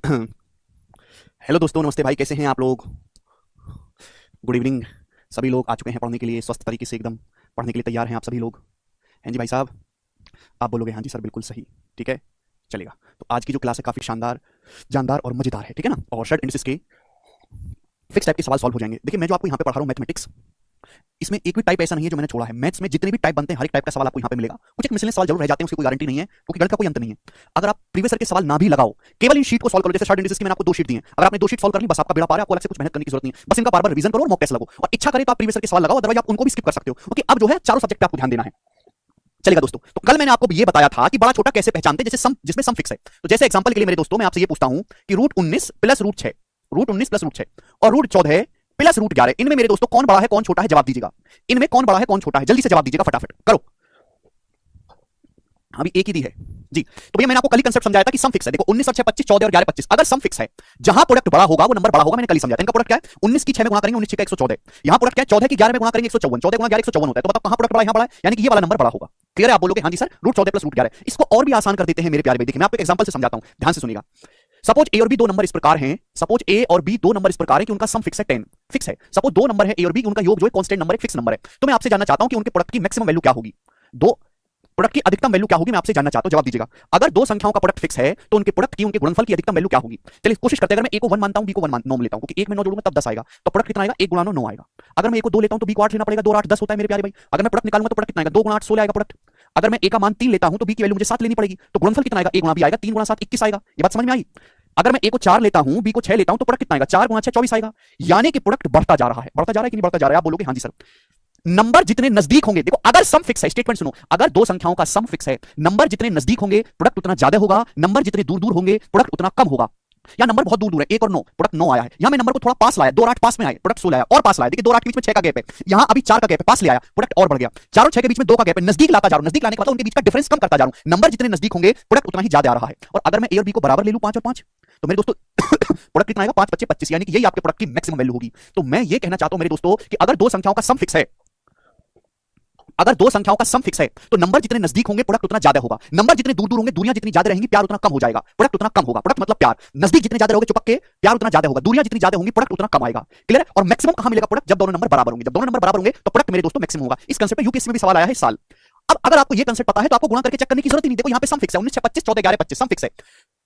Hello दोस्तों, नमस्ते भाई, कैसे हैं आप लोग? Good evening. सभी लोग आ चुके हैं पढ़ने के लिए, स्वस्थ तरीके से एकदम पढ़ने के लिए तैयार हैं आप सभी लोग? हैं जी भाई साहब? आप बोलोगे हाँ जी सर, बिल्कुल सही। ठीक है, चलेगा। तो आज की जो क्लास है काफ़ी शानदार, जानदार और मजेदार है, ठीक है ना? और शॉर्ट इंडिसेस के फिक्स टाइप के सवाल सॉल्व हो जाएंगे। देखिए, मैं जो आपको यहाँ पे पढ़ा रहा हूँ मैथमेटिक्स, इसमें एक भी टाइप ऐसा नहीं है जो मैंने छोड़ा है। मैथ्स में जितने भी टाइप बनते हैं, हर एक टाइप का सवाल आपको यहाँ पे मिलेगा। कुछ एक मिसलेनियस सवाल जरूर रह जाते हैं, उसकी कोई गारंटी नहीं है, क्योंकि गणित का कोई अंत नहीं है। अगर आप प्रीवियस ईयर के सवाल ना भी लगाओ, केवल इन शीट को सॉल्व करो। जैसे शॉर्ट इंडिसेस की मैंने आपको 2 शीट दी हैं, अगर आपने 2 शीट सॉल्व कर ली, बस आपका बेड़ा पार है, आपको अलग से कुछ मेहनत करने की जरूरत नहीं है। बस इनका बार-बार रिवीजन करो और मॉक टेस्ट लगो, और इच्छा करे तो आप प्रीवियस ईयर के सवाल लगाओ, अदरवाइज आप उनको भी स्किप कर सकते हो, क्योंकि अब जो है चारों सब्जेक्ट पे आपको ध्यान देना है। चलेगा दोस्तों। तो कल मैंने आपको ये बताया था कि बड़ा छोटा कैसे पहचानते हैं, जैसे सम जिसमें सम फिक्स है। तो जैसे एग्जांपल के लिए मेरे दोस्तों, मैं आपसे ये पूछता हूं कि √19 प्लस √6, √19 प्लस √6 और √14 प्लस √11, इनमें मेरे दोस्तों कौन बड़ा है कौन छोटा है, जवाब दीजिएगा। इनमें कौन बड़ा है कौन छोटा है, जल्दी से जवाब दीजिएगा, फटाफट करो। अभी एक ही दी है जी। तो भैया मैंने आपको कल ही कंसेप्ट समझाया था कि सम फिक्स है। देखो 19 और 6 25, 14 और 11 25। अगर सम फिक्स है, जहां प्रोडक्ट बड़ा होगा वो नंबर बड़ा होगा। मैंने कल ही समझाया था। इनका प्रोडक्ट क्या है? 19 की 6 में गुणा करेंगे, 19 6 का 114। यहां प्रोडक्ट क्या है? 14 की 11 में गुणा करेंगे, 154। 14 गुणा 11 154 होता है। तो बताओ कहां प्रोडक्ट बड़ा है, यहां बड़ा है, यानी कि ये वाला नंबर बड़ा होगा। क्लियर है? आप बोलोगे हाँ जी सर, √14 प्लस √11। इसको और भी आसान कर देते हैं मेरे प्यारे भाई। देखिए मैं आपको एक एग्जांपल से समझाता हूं, ध्यान से सुनिएगा। सपोज ए और बी दो नंबर इस प्रकार हैं, सपोज ए और बी दो नंबर इस प्रकार है कि उनका सम फिक्स है 10, फिक्स है। सपोज दो नंबर है ए और बी, उनका योग जो है कांस्टेंट नंबर है, फिक्स नंबर है। तो मैं आपसे जानना चाहता हूं कि उनके प्रोडक्ट की मैक्सिमम वैल्यू क्या होगी, दो प्रोडक्ट की अधिकतम वैल्यू क्या होगी, मैं आपसे जानना चाहता हूं, जवाब दीजिएगा। अगर दो संख्याओं का प्रोडक्ट फिक्स है तो उनके प्रोडक्ट की, उनके गुणनफल की अधिकतम वैल्यू क्या होगी? चलिए कोशिश करते हैं। अगर मैं ए को 1 मानता हूं, बी को 1 9 लेता हूं, क्योंकि एक में 9 जोड़ूंगा तब 10 आएगा, तो प्रोडक्ट कितना आएगा? 1 गुणा 9 9 आएगा। अगर मैं ए को 2 लेता हूं तो बी को 8 लेना पड़ेगा, 2 और 8 10 होता है मेरे प्यारे भाई। अगर मैं प्रोडक्ट निकालूंगा तो प्रोडक्ट कितना आएगा? 2 गुणा 8 16 आएगा प्रोडक्ट। अगर मैं ए का मान 3 लेता हूं तो बी की वैल्यू मुझे 7 लेनी पड़ेगी, तो गुणनफल कितना आएगा? ए गुणा बी आएगा, 3 गुणा 7 21 आएगा। ये बात समझ में आई? अगर मैं ए को 4 लेता हूं, बी को 6 लेता हूं, तो प्रोडक्ट कितना आएगा? 4 गुणा 6 24 आएगा। यानी कि प्रोडक्ट बढ़ता जा रहा है, बढ़ता जा रहा है कि नहीं बढ़ता जा रहा है? आप बोलोगे हाँ जी सर। नंबर जितने नजदीक होंगे, देखो अगर सम फिक्स है, स्टेटमेंट सुनो, अगर दो संख्याओं का सम फिक्स है, नंबर जितने नजदीक होंगे प्रोडक्ट उतना ज्यादा होगा, नंबर जितने दूर दूर होंगे प्रोडक्ट उतना कम होगा। या नंबर बहुत दूर दूर है, 1 और 9, प्रोडक्ट 9 आया है। यहां मैं नंबर को थोड़ा पास लाया, 2 और 8 पास में आए, प्रोडक्ट 16 आया, और पास लाया। देखिए 2 और 8 के बीच में 6 का गैप है, यहां अभी 4 का गैप है, पास ले आया, प्रोडक्ट और बढ़ गया। 4 और 6 के बीच में 2 का गैप है, नजदीक लाता जा रहा हूं। नजदीक लाने का मतलब उनके बीच का डिफरेंस कम करता जा रहा हूं। नंबर जितने नजदीक होंगे प्रोडक्ट उतना ही ज्यादा आ रहा है। और अगर मैं ए और बी को बराबर ले लूं, 5 और 5, तो मेरे दोस्तों प्रोडक्ट कितना आएगा? 5 25 25, यानी कि यही आपके प्रोडक्ट की मैक्सिमम वैल्यू होगी। तो मैं ये कहना चाहता हूं मेरे दोस्तों कि अगर दो संख्याओं का सम फिक्स है, अगर दो संख्याओं का सम फिक्स है, तो नंबर जितने नजदीक होंगे प्रोडक्ट उतना ज्यादा होगा, नंबर जितने दूर दूर होंगे, दूरियां जितनी ज्यादा रहेंगी, प्यार उतना कम हो जाएगा, प्रोडक्ट उतना कम होगा। प्रोडक्ट मतलब प्यार, नजदीक जितने ज्यादा रहोगे चिपक के, प्यार उतना ज्यादा होगा, दूरियां जितनी ज्यादा होंगी प्रोडक्ट उतना कम आएगा। क्लियर है? और मैक्सिमम कहां मिलेगा प्रोडक्ट? जब दोनों नंबर बराबर होंगे। जब दोनों नंबर बराबर होंगे तो प्रोडक्ट मेरे दोस्तों मैक्सिमम होगा। इस कंसेप्ट पे यूपीएससी में भी सवाल आया है इस साल। अब अगर आपको ये कंसेप्ट पता है तो आपको गुणा करके चेक करने की जरूरत ही नहीं। देखो यहां पे सम फिक्स है, 19 6 25 14 11 25 सम फिक्स है।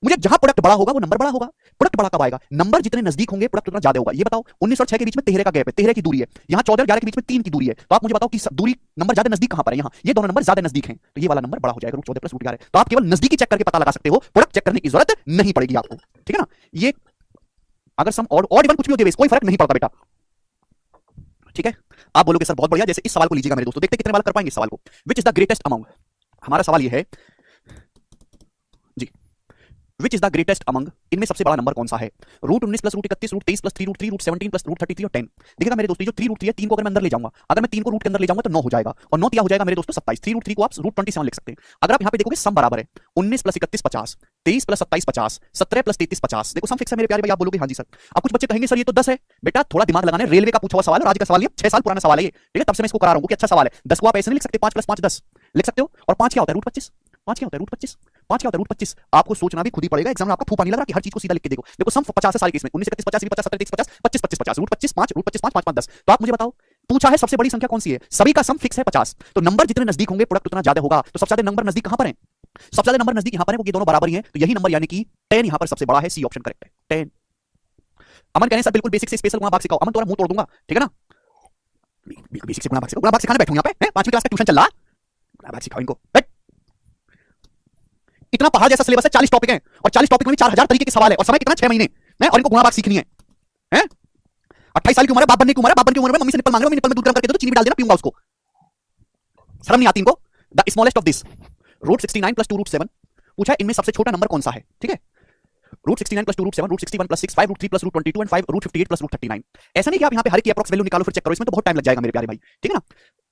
मुझे जहां प्रोडक्ट बड़ा होगा वो नंबर बड़ा होगा। प्रोडक्ट बड़ा कब आएगा? नंबर जितने नजदीक होंगे प्रोडक्ट उतना ज्यादा होगा। ये बताओ 19 और 6 के बीच में 13 का गैप है, 13 की दूरी है। यहां 14 और 11 के बीच में 3 की दूरी है। तो आप मुझे बताओ कि दूरी नंबर ज्यादा नजदीक कहां पर है? यहां ये दोनों नंबर ज्यादा नजदीक हैं, तो ये वाला नंबर बड़ा हो जाएगा, √14 प्लस √11। तो आप केवल नजदीकी चेक करके पता लगा सकते हो, प्रोडक्ट चेक करने की जरूरत नहीं पड़ेगी आपको। ठीक है ना? ये अगर सम और इवन कुछ भी हो देवे, कोई फर्क नहीं पड़ता बेटा। ठीक है? आप बोलोगे सर बहुत बढ़िया। जैसे इस सवाल को लीजिएगा मेरे दोस्तों, देखते कितने बार कर पाएंगे इस सवाल को। Which is the greatest among, हमारा सवाल ये है जी, which is the greatest among, इनमें सबसे बड़ा नंबर कौन सा है? √19 प्लस √31 √23 प्लस 3 √3 √17 प्लस √33 और 10। देखिएगा मेरे दोस्तों, जो 3 √3 है, 3 को अगर मैं अंदर ले जाऊंगा, अगर मैं 3 को रूट के अंदर ले जाऊंगा तो 9 हो जाएगा, और 9 क्या हो जाएगा मेरे दोस्तों? 27। 3 √3 को आप √27 लिख सकते हैं। अगर आप यहां पे देखोगे सम बराबर है, 19 प्लस 31 50, 23 प्लस 27 50, 17 प्लस 33 50। देखो सम फिक्स है मेरे प्यारे भाई। आप बोलोगे हाँ जी सर। अब कुछ बच्चे कहेंगे सर ये तो 10 है। बेटा थोड़ा दिमाग लगाना है, रेलवे का पूछा हुआ सवाल है, और आज का सवाल ये 6 साल पुराना सवाल है ये। ठीक है? तब से मैं इसको करा रहा हूं कि अच्छा सवाल है। 10 को आप ऐसे नहीं लिख सकते, 5 प्लस 5 10 लिख सकते हो। और 5 क्या होता है? √25। 5 क्या होता है? √25। 5 क्या होता है? √25। आपको सोचना भी खुद ही पड़ेगा, एग्जाम में आपका फूफा नहीं लग रहा कि हर चीज को सीधा लिख के देखो। देखो सम 50 साल के इसमें 19 31 50 50 30 50 25 25 50 √25 5 √25 5 5 5 10। तो आप मुझे बताओ, पूछा है सबसे बड़ी संख्या कौन सी है? सभी का सम फिक्स है 50। तो नंबर जितने नजदीक होंगे प्रोडक्ट उतना ज्यादा होगा। तो सबसे ज्यादा नंबर नजदीक कहां पर है? सबसे ज्यादा नंबर नजदीक यहां पर है, क्योंकि दोनों बराबर ही हैं। तो यही नंबर यानी कि 10 यहां पर सबसे बड़ा है। सी ऑप्शन करेक्ट है, 10। अमन कह रहे हैं सर बिल्कुल बेसिक से स्पेशल गुणा भाग सिखाओ। अमन तुम्हारा मुंह तोड़ दूंगा, ठीक है ना? बेसिक से गुणा भाग सिखाओ। गुणा भाग सिखाने बैठूं यहां पे, 5वीं क्लास का ट्यूशन चल रहा। गुणा भाग सिखाओ इनको। इतना पहाड़ जैसा सिलेबस है, 40 टॉपिक हैं, और 40 टॉपिक में भी 4000 तरीके के सवाल है, और समय कितना? 6 महीने है, और इनको गुणा भाग सीखनी है। 28 साल की उम्र है, बाप बनने की उम्र है, बाप बनने की उम्र में मम्मी से निप्पल मांग रहे हो, निप्पल में दूध गर्म करके दो तो चीनी भी डाल देना, पीऊंगा उसको। शर्म नहीं आती इनको? The smallest of this, √69 plus 2 √7 पूछा है, इनमें सबसे छोटा नंबर कौन सा है? ठीक है? √69 plus 2 √7 √61 plus 6 5 √3 plus √22 and 5 √58 plus √39। ऐसा नहीं कि आप यहाँ पे हर की अप्रॉक्स वैल्यू निकालो फिर चेक करो, इसमें तो बहुत टाइम लग जाएगा मेरे प्यारे भाई। ठीक है ना?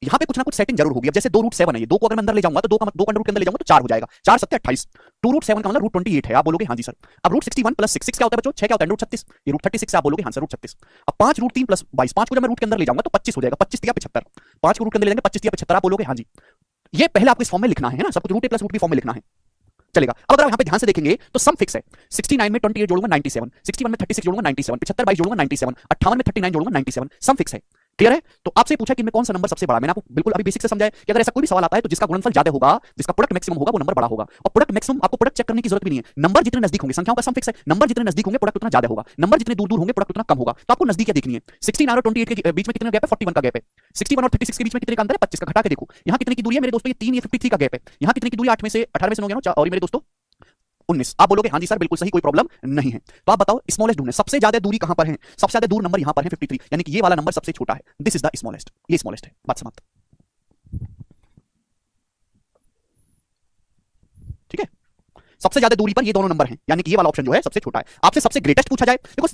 यहाँ पे कुछ ना कुछ सेटिंग जरूर होगी। अब जैसे 2 √7 है, ये 2 को अगर मैं अंदर ले जाऊंगा तो 2 का अंडर रूट के अंदर ले जाऊंगा तो 4 हो जाएगा, 4 7 28। 2 √7 का मतलब √28 है। आप बोलोगे हाँ जी सर। अब √61 प्लस 6 6 क्या होता है बच्चों? 6 क्या होता है? √36। ये √36 से आप बोलोगे हाँ सर √36। अब 5 √3 प्लस 22, 5 को जब मैं रूट के अंदर ले जाऊंगा तो 25 हो जाएगा, 25 या 75। 5 को रूट के अंदर ले जाएंगे 25 या 75, आप बोलोगे हाँ जी। ये पहले आपको इस फॉर्म में लिखना है ना, सब कुछ √a प्लस √b फॉर्म में लिखना है। चलेगा। अब अगर आप यहां पे ध्यान से देखेंगे तो सम फिक्स है। 69 में 28 जोड़ूंगा 97, 61 में 36 जोड़ूंगा 97, 75 22 जोड़ूंगा 97, 58 में 39 जोड़ूंगा 97, सम फिक्स है। क्लियर है? तो आपसे पूछा कि इनमें कौन सा नंबर सबसे बड़ा है। मैंने आपको बिल्कुल अभी बेसिक से समझाया कि अगर ऐसा कोई भी सवाल आता है तो जिसका गुणनफल ज्यादा होगा, जिसका प्रोडक्ट मैक्सिमम होगा, वो नंबर बड़ा होगा। और प्रोडक्ट मैक्सिमम आपको प्रोडक्ट चेक करने की जरूरत भी नहीं है। नंबर जितने नजदीक होंगे, संख्याओं का सम फिक्स है, नंबर जितने नजदीक होंगे प्रोडक्ट उतना ज्यादा होगा, नंबर जितने दूर दूर होंगे प्रोडक्ट उतना कम होगा। तो आपको नजदीक देखनी है। 16 और 28 के बीच में कितना गैप है? 41 का गैप है। 61 और 36 के बीच में कितने का अंतर है? 25 का। घटा के देखो यहां कितने की दूरी है मेरे दोस्तों? ये 3, ये 53 का गैप है। यहां कितने की दूरी? 8 में से 18 में से 9 गया ना, और मेरे दोस्तों 19। आप बोलोगे हाँ जी सर बिल्कुल सही, कोई प्रॉब्लम नहीं है। तो आप बताओ स्मॉलेस्ट ढूंढना है। सबसे ज्यादा दूरी कहां पर है? सबसे ज्यादा दूर नंबर यहां पर है 53, यानी कि ये वाला नंबर सबसे छोटा है। दिस इज द स्मॉलेस्ट, ये स्मॉलेस्ट है। बात समाप्त। ठीक है, सबसे ज्यादा दूरी पर ये दोनों नंबर हैं, यानी कि ये वाला ऑप्शन जो है सबसे छोटा है। आपसे सबसे ग्रेटेस्ट पूछा जाए, देखो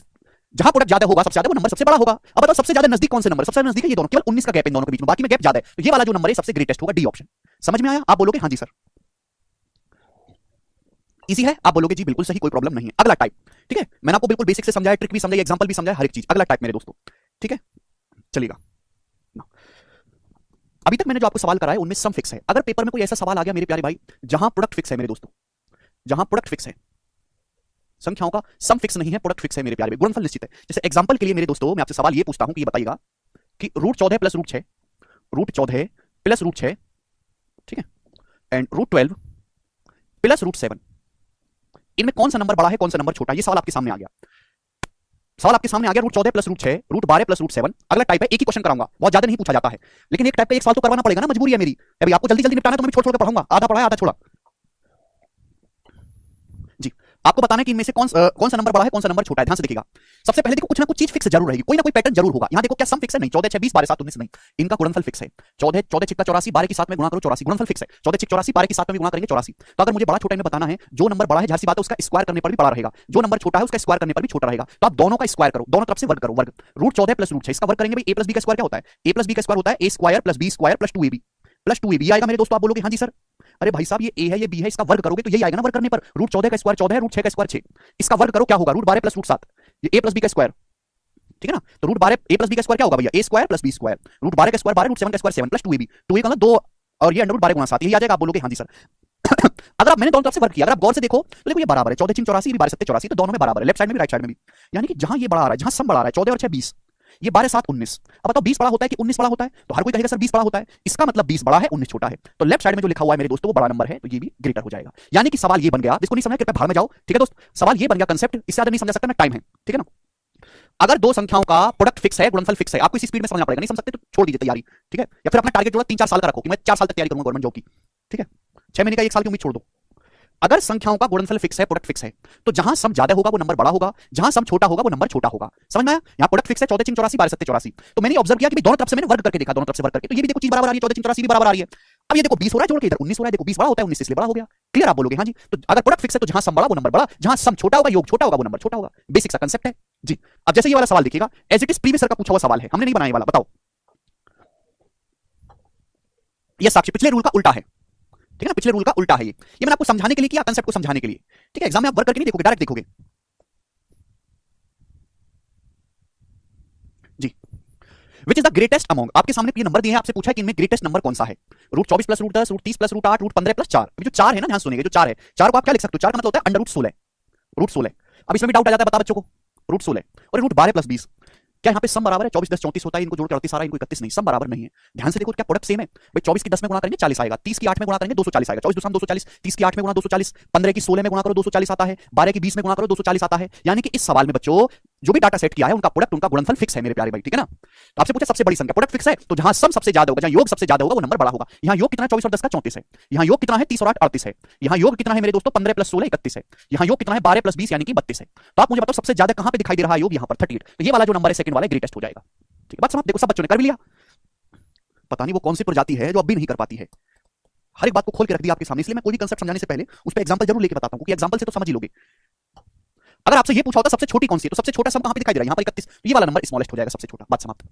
जहां प्रोडक्ट ज्यादा होगा सबसे ज्यादा वो नंबर सबसे बड़ा होगा। अब बताओ सबसे ज्यादा नजदीक कौन से नंबर? सबसे नजदीक है ये दोनों, केवल 19 का गैप है इन दोनों के बीच में, बाकी में गैप ज्यादा है। तो ये वाला जो नंबर है सबसे ग्रेटेस्ट होगा, डी ऑप्शन। समझ में आया? आप बोलोगे हाँ जी सर इजी है, आप बोलोगे जी बिल्कुल सही, कोई प्रॉब्लम नहीं है। अगला टाइप, ठीक है, मैंने आपको बिल्कुल बेसिक से समझाया, ट्रिक भी समझाई, एग्जांपल भी समझाया, हर एक चीज। अगला टाइप मेरे दोस्तों, ठीक है, चलेगा। अभी तक मैंने जो आपको सवाल कराया उनमें सम फिक्स है। अगर पेपर में कोई ऐसा सवाल आ गया मेरे प्यारे भाई जहां प्रोडक्ट फिक्स है मेरे दोस्तों, जहां प्रोडक्ट फिक्स है, संख्याओं का सम फिक्स नहीं है, प्रोडक्ट फिक्स है मेरे प्यारे भाई, गुणनफल निश्चित है। जैसे एग्जांपल के लिए मेरे दोस्तों मैं आपसे सवाल ये पूछता हूं कि ये बताइएगा कि √14 प्लस √6, √14 प्लस √6, ठीक है, एंड √12 प्लस √7, इनमें कौन सा नंबर बड़ा है, कौन सा नंबर छोटा है? ये सवाल आपके सामने आ गया। सवाल आपके सामने आ गया, √14 प्लस √6, √12 प्लस √7। अगला टाइप है, एक ही क्वेश्चन कराऊंगा, बहुत ज्यादा नहीं पूछा जाता है, लेकिन एक टाइप का एक सवाल तो करवाना पड़ेगा ना, मजबूरी है मेरी। अभी आपको जल्दी जल्दी निपटाना तो मैं छोड़ छोड़ कर पढ़ाऊंगा, आधा पढ़ा है आधा छोड़ा। जी, आपको बताना है कि इनमें से कौन सा नंबर बड़ा है, कौन सा नंबर छोटा है। ध्यान से देखिएगा। सबसे पहले देखो कुछ ना कुछ चीज फिक्स जरूर रहेगी, कोई ना कोई पैटर्न जरूर होगा। यहां देखो क्या सम फिक्स है? नहीं। 14 6 20 12 7 19 नहीं, इनका गुणनफल फिक्स है। 14 14 6 84, 12 के साथ में गुणा करो 84, गुणनफल फिक्स है। 14 6 84, 12 के साथ में गुणा करेंगे 84। तो अगर मुझे बड़ा छोटा इनमें बताना है, जो नंबर बड़ा है जाहिर सी बात है उसका स्क्वायर करने पर भी बड़ा रहेगा, जो नंबर छोटा है उसका स्क्वायर करने पर भी छोटा रहेगा। तो आप दोनों का स्क्वायर करो, दोनों तरफ से वर्ग करो, वर्ग। √14 प्लस √6 इसका वर्ग करेंगे भाई, a प्लस b का स्क्वायर क्या होता है? a प्लस b का स्क्वायर होता है a square plus b square plus 2ab, plus 2ab आएगा मेरे दोस्तों। आप बोलोगे हाँ जी सर, अरे भाई साहब ये a है ये b है, इसका वर्ग करोगे तो यही आएगा ना वर्ग करने पर। √14 का स्क्वायर 14 है, √6 का स्क्वायर 6, इसका वर्ग करो क्या होगा? √12 प्लस √7, ये a प्लस b का स्क्वायर, ठीक है ना। तो √12 a प्लस b का स्क्वायर क्या होगा भैया? a square plus b square, √12 का स्क्वायर 12, √7 का स्क्वायर 7 प्लस 2ab, 2a का 2 और ये √12 गुणा 7, यही आ जाएगा। आप बोलोगे हाँ जी सर। अगर आप मैंने दोनों तरफ से वर्ग किया, अगर आप गौर से देखो तो देखो ये बराबर है, 14 6 84, ये भी 12 7 84, तो दोनों में बराबर है, लेफ्ट साइड में भी राइट साइड में भी। यानी कि जहां ये बड़ा आ रहा है, जहां सम बड़ा आ रहा है 14 और 6 20, ये 12 7 19। अब बताओ 20 बड़ा होता है कि 19 बड़ा होता है? तो हर कोई कहेगा सर 20 बड़ा होता है, इसका मतलब 20 बड़ा है 19 छोटा है। तो लेफ्ट साइड में जो लिखा हुआ है मेरे दोस्तों वो बड़ा नंबर है, तो ये भी ग्रेटर हो जाएगा। यानी कि सवाल ये बन गया, जिसको नहीं समझा कृपया भाड़ में जाओ, ठीक है दोस्त। सवाल ये बन गया, कंसेप्ट इससे ज्यादा नहीं समझा सकता मैं, टाइम है, ठीक है ना। अगर दो संख्याओं का प्रोडक्ट फिक्स है, गुणनफल फिक्स है, आपको इसी स्पीड में समझना पड़ेगा, नहीं समझ सकते तो छोड़ दीजिए तैयारी, ठीक है। या फिर अपना टारगेट जो है 3 4 साल का रखो कि मैं 4 साल तक तैयारी करूंगा गवर्नमेंट जॉब की, ठीक है। 6 महीने का 1 साल की उम्मीद छोड़ दो। अगर संख्याओं का गुणनफल फिक्स है, प्रोडक्ट फिक्स है, तो जहां सम ज्यादा होगा वो नंबर बड़ा होगा, जहां सम छोटा होगा वो नंबर छोटा होगा। समझ में आया? यहां प्रोडक्ट फिक्स है 14 6 84, 12 7 84, तो मैंने ऑब्जर्व किया कि दोनों तरफ से मैंने वर्ग करके देखा, दोनों तरफ से वर्ग करके, तो ये भी देखो चीज बराबर आ रही है, 14 6 84 भी बराबर आ रही है। अब ये देखो 20 हो रहा है जोड़ के, इधर 19 हो रहा है, देखो 20 बड़ा होता है 19 इसलिए बड़ा हो गया। क्लियर? आप बोलोगे हाँ जी। तो अगर प्रोडक्ट फिक्स है तो जहां सम बड़ा वो नंबर बड़ा, जहां सम छोटा होगा योग छोटा होगा वो नंबर छोटा होगा। बेसिक सा कंसेप्ट है जी। अब जैसे ये वाला सवाल देखिएगा, एज इट इज प्रीवियस का पूछा हुआ सवाल है, हमने नहीं बनाया वाला, बताओ। ये साक्षी पिछले रूल का उल्टा है, ठीक है ना, पिछले रूल का उल्टा है ये मैंने आपको समझाने के लिए किया, कंसेप्ट को समझाने के लिए, ठीक है। एग्जाम में आप वर्क करके नहीं देखोगे, डायरेक्ट देखोगे जी। Which is the greatest among, आपके सामने ये नंबर दिए हैं, आपसे पूछा है कि इनमें ग्रेटेस्ट नंबर कौन सा है? √24 प्लस √10, √30 प्लस √8, √15 प्लस 4। जो 4 है ना, ध्यान सुनिएगा, जो 4 है, 4 को आप क्या लिख सकते हो? 4 का मतलब होता है √16, √16। अब इसमें भी डाउट आ जाता है, बता बच्चों को, √16 और √12 प्लस 20, क्या यहाँ पे सम बराबर है? 24 10 34 होता है, इनको जोड़ के 38 आ रहा है, इनको 31 नहीं, सम बराबर नहीं है। ध्यान से देखो क्या प्रोडक्ट सेम है भाई। 24 की 10 में गुणा करेंगे 40 आएगा, 30 की 8 में गुणा करेंगे 240 आएगा, 24 2 240, 30 की 8 में गुणा 240, 15 की 16 में गुणा करो 240 आता है, 12 की 20 में गुणा करो 240 आता है। यानी कि इस सवाल में बच्चों जो भी डाटा सेट किया है उनका प्रोडक्ट, उनका गुणनफल फिक्स है मेरे प्यारे भाई, ठीक है ना। तो आपसे पूछा सबसे बड़ी संख्या, प्रोडक्ट फिक्स है, तो जहां सम सबसे ज्यादा होगा, जहां योग सबसे ज्यादा होगा वो नंबर बड़ा होगा। यहां योग कितना है? 24 और 10 का 34 है। यहां योग कितना है? 30 और 8 38 है। यहां योग कितना है मेरे दोस्तों? 15 प्लस 16 31 है। यहां योग कितना है? 12 प्लस 20 यानी कि 32 है। तो आप मुझे बताओ सबसे ज्यादा कहां पे दिखाई दे रहा है योग? यहां पर 38। तो ये वाला जो नंबर है सेकंड वाला ग्रेटेस्ट हो जाएगा, ठीक है। बात समझ? देखो सब बच्चों ने कर भी लिया। पता नहीं वो कौन सी प्रजाति है जो अब भी नहीं कर पाती है, हर एक बात को खोल के रख दिया आपके सामने। इसलिए मैं कोई भी कंसेप्ट समझाने से पहले उस पर एग्जांपल जरूर लेके बताता हूं, क्योंकि एग्जांपल से तो समझ ही लोगे। अगर आपसे ये पूछा होता सबसे छोटी कौन सी है, तो सबसे छोटा सम कहां पे दिखाई दे रहा है? यहां पर 31, तो ये वाला नंबर स्मॉलेस्ट हो जाएगा, सबसे छोटा। बात समाप्त,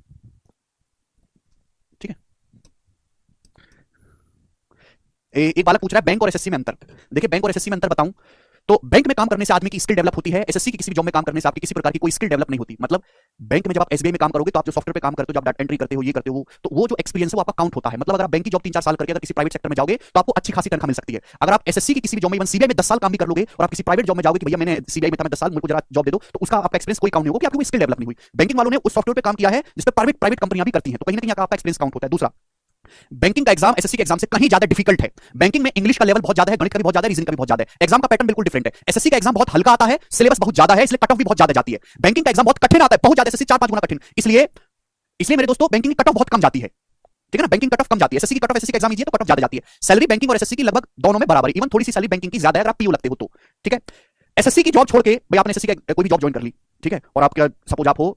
ठीक है। एक बालक पूछ रहा है बैंक और एसएससी में अंतर। देखिए बैंक और एसएससी में अंतर बताऊं तो बैंक में काम करने से आदमी की स्किल डेवलप होती है, एसएससी की किसी भी जॉब में काम करने से आपकी किसी प्रकार की कोई स्किल डेवलप नहीं होती। मतलब बैंक में जब आप एसबीआई में काम करोगे तो आप जो सॉफ्टवेयर पे काम करते हो, जब डाटा एंट्री करते हो, ये करते हो, तो वो जो एक्सपीरियंस है वो आपका काउंट होता है। मतलब अगर आप बैंक की जॉब 3-4 साल करके अगर किसी प्राइवेट सेक्टर में जाओगे तो आपको अच्छी खासी तनख्वाह मिल सकती है। अगर आप एसएससी की किसी भी जॉब में, इवन सीबीआई में 10 साल काम भी कर लोगे और आप किसी प्राइवेट जॉब में जाओगे कि भैया मैंने सीबीआई में था, मैं 10 साल, मुझे जरा जॉब दे दो, तो उसका आपका एक्सपीरियंस कोई काउंट नहीं होगा कि आपकी कोई स्किल डेवलप नहीं हुई। बैंकिंग वालों ने उस सॉफ्टवेयर पे काम किया है जिस पे प्राइवेट कंपनियां भी करती हैं, तो कहीं ना कहीं आपका एक्सपीरियंस काउंट होता है। दूसरा, बैंकिंग का एग्जाम एसएससी के एग्जाम से कहीं ज्यादा डिफिकल्ट है। बैंकिंग में इंग्लिश का लेवल बहुत ज्यादा है, गणित का भी बहुत ज्यादा है, रीजनिंग का भी बहुत ज्यादा है। एग्जाम का पैटर्न बिल्कुल डिफरेंट है। एसएससी का एग्जाम बहुत हल्का आता है, सिलेबस बहुत ज्यादा है, इसलिए कट ऑफ भी बहुत ज्यादा जाती है। बैंकिंग का एग्जाम बहुत कठिन आता है, बहुत ज्यादा, एसएससी 4-5 गुना कठिन। इसलिए इसलिए मेरे दोस्तों बैंकिंग की कट ऑफ बहुत कम जाती है। ठीक है ना, बैंकिंग कट ऑफ कम जाती है। एसएससी की कट ऑफ, एसएससी का एग्जाम इजी है तो कट ऑफ ज्यादा जाती है। सैलरी बैंकिंग और एसएससी की लगभग दोनों में बराबर है, इवन थोड़ी सी सैलरी बैंकिंग की ज्यादा है अगर आप पीओ लगते हो तो। ठीक है, एसएससी की जॉब छोड़ के भाई आपने एसएससी का कोई भी जॉब ज्वाइन कर ली, ठीक है, और आपका सपोज आप हो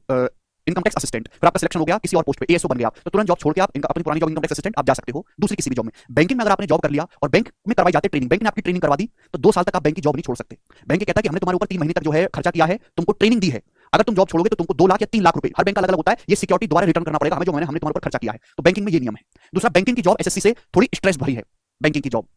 इनकम टैक्स असिस्टेंट, फिर आपका सिलेक्शन हो गया किसी और पोस्ट पे, एएसओ बन गया आप, तो तुरंत जॉब छोड़ के आप अपनी पुरानी जॉब इनकम टैक्स असिस्टेंट आप जा सकते हो दूसरी किसी भी जॉब में। बैंकिंग में अगर आपने जॉब कर लिया और बैंक में करवाई जाती ट्रेनिंग, बैंक ने आपकी ट्रेनिंग करवा दी, तो 2 साल तक आप बैंक की जॉब नहीं छोड़ सकते। बैंक ये कहता है कि हमने तुम्हारे ऊपर 3 महीने तक जो है खर्चा किया है, तुमको ट्रेनिंग दी है, अगर तुम जॉब छोड़ोगे तो तुमको 2 लाख या 3 लाख रुपए, हर बैंक का अलग अलग होता है, ये सिक्योरिटी द्वारा रिटर्न करना पड़ेगा हमें, जो हमने तुम्हारे ऊपर खर्चा किया है। तो बैंकिंग में ये नियम है। दूसरा, बैंकिंग की जॉब एसएससी से थोड़ी स्ट्रेस भरी है बैंकिंग की जॉब,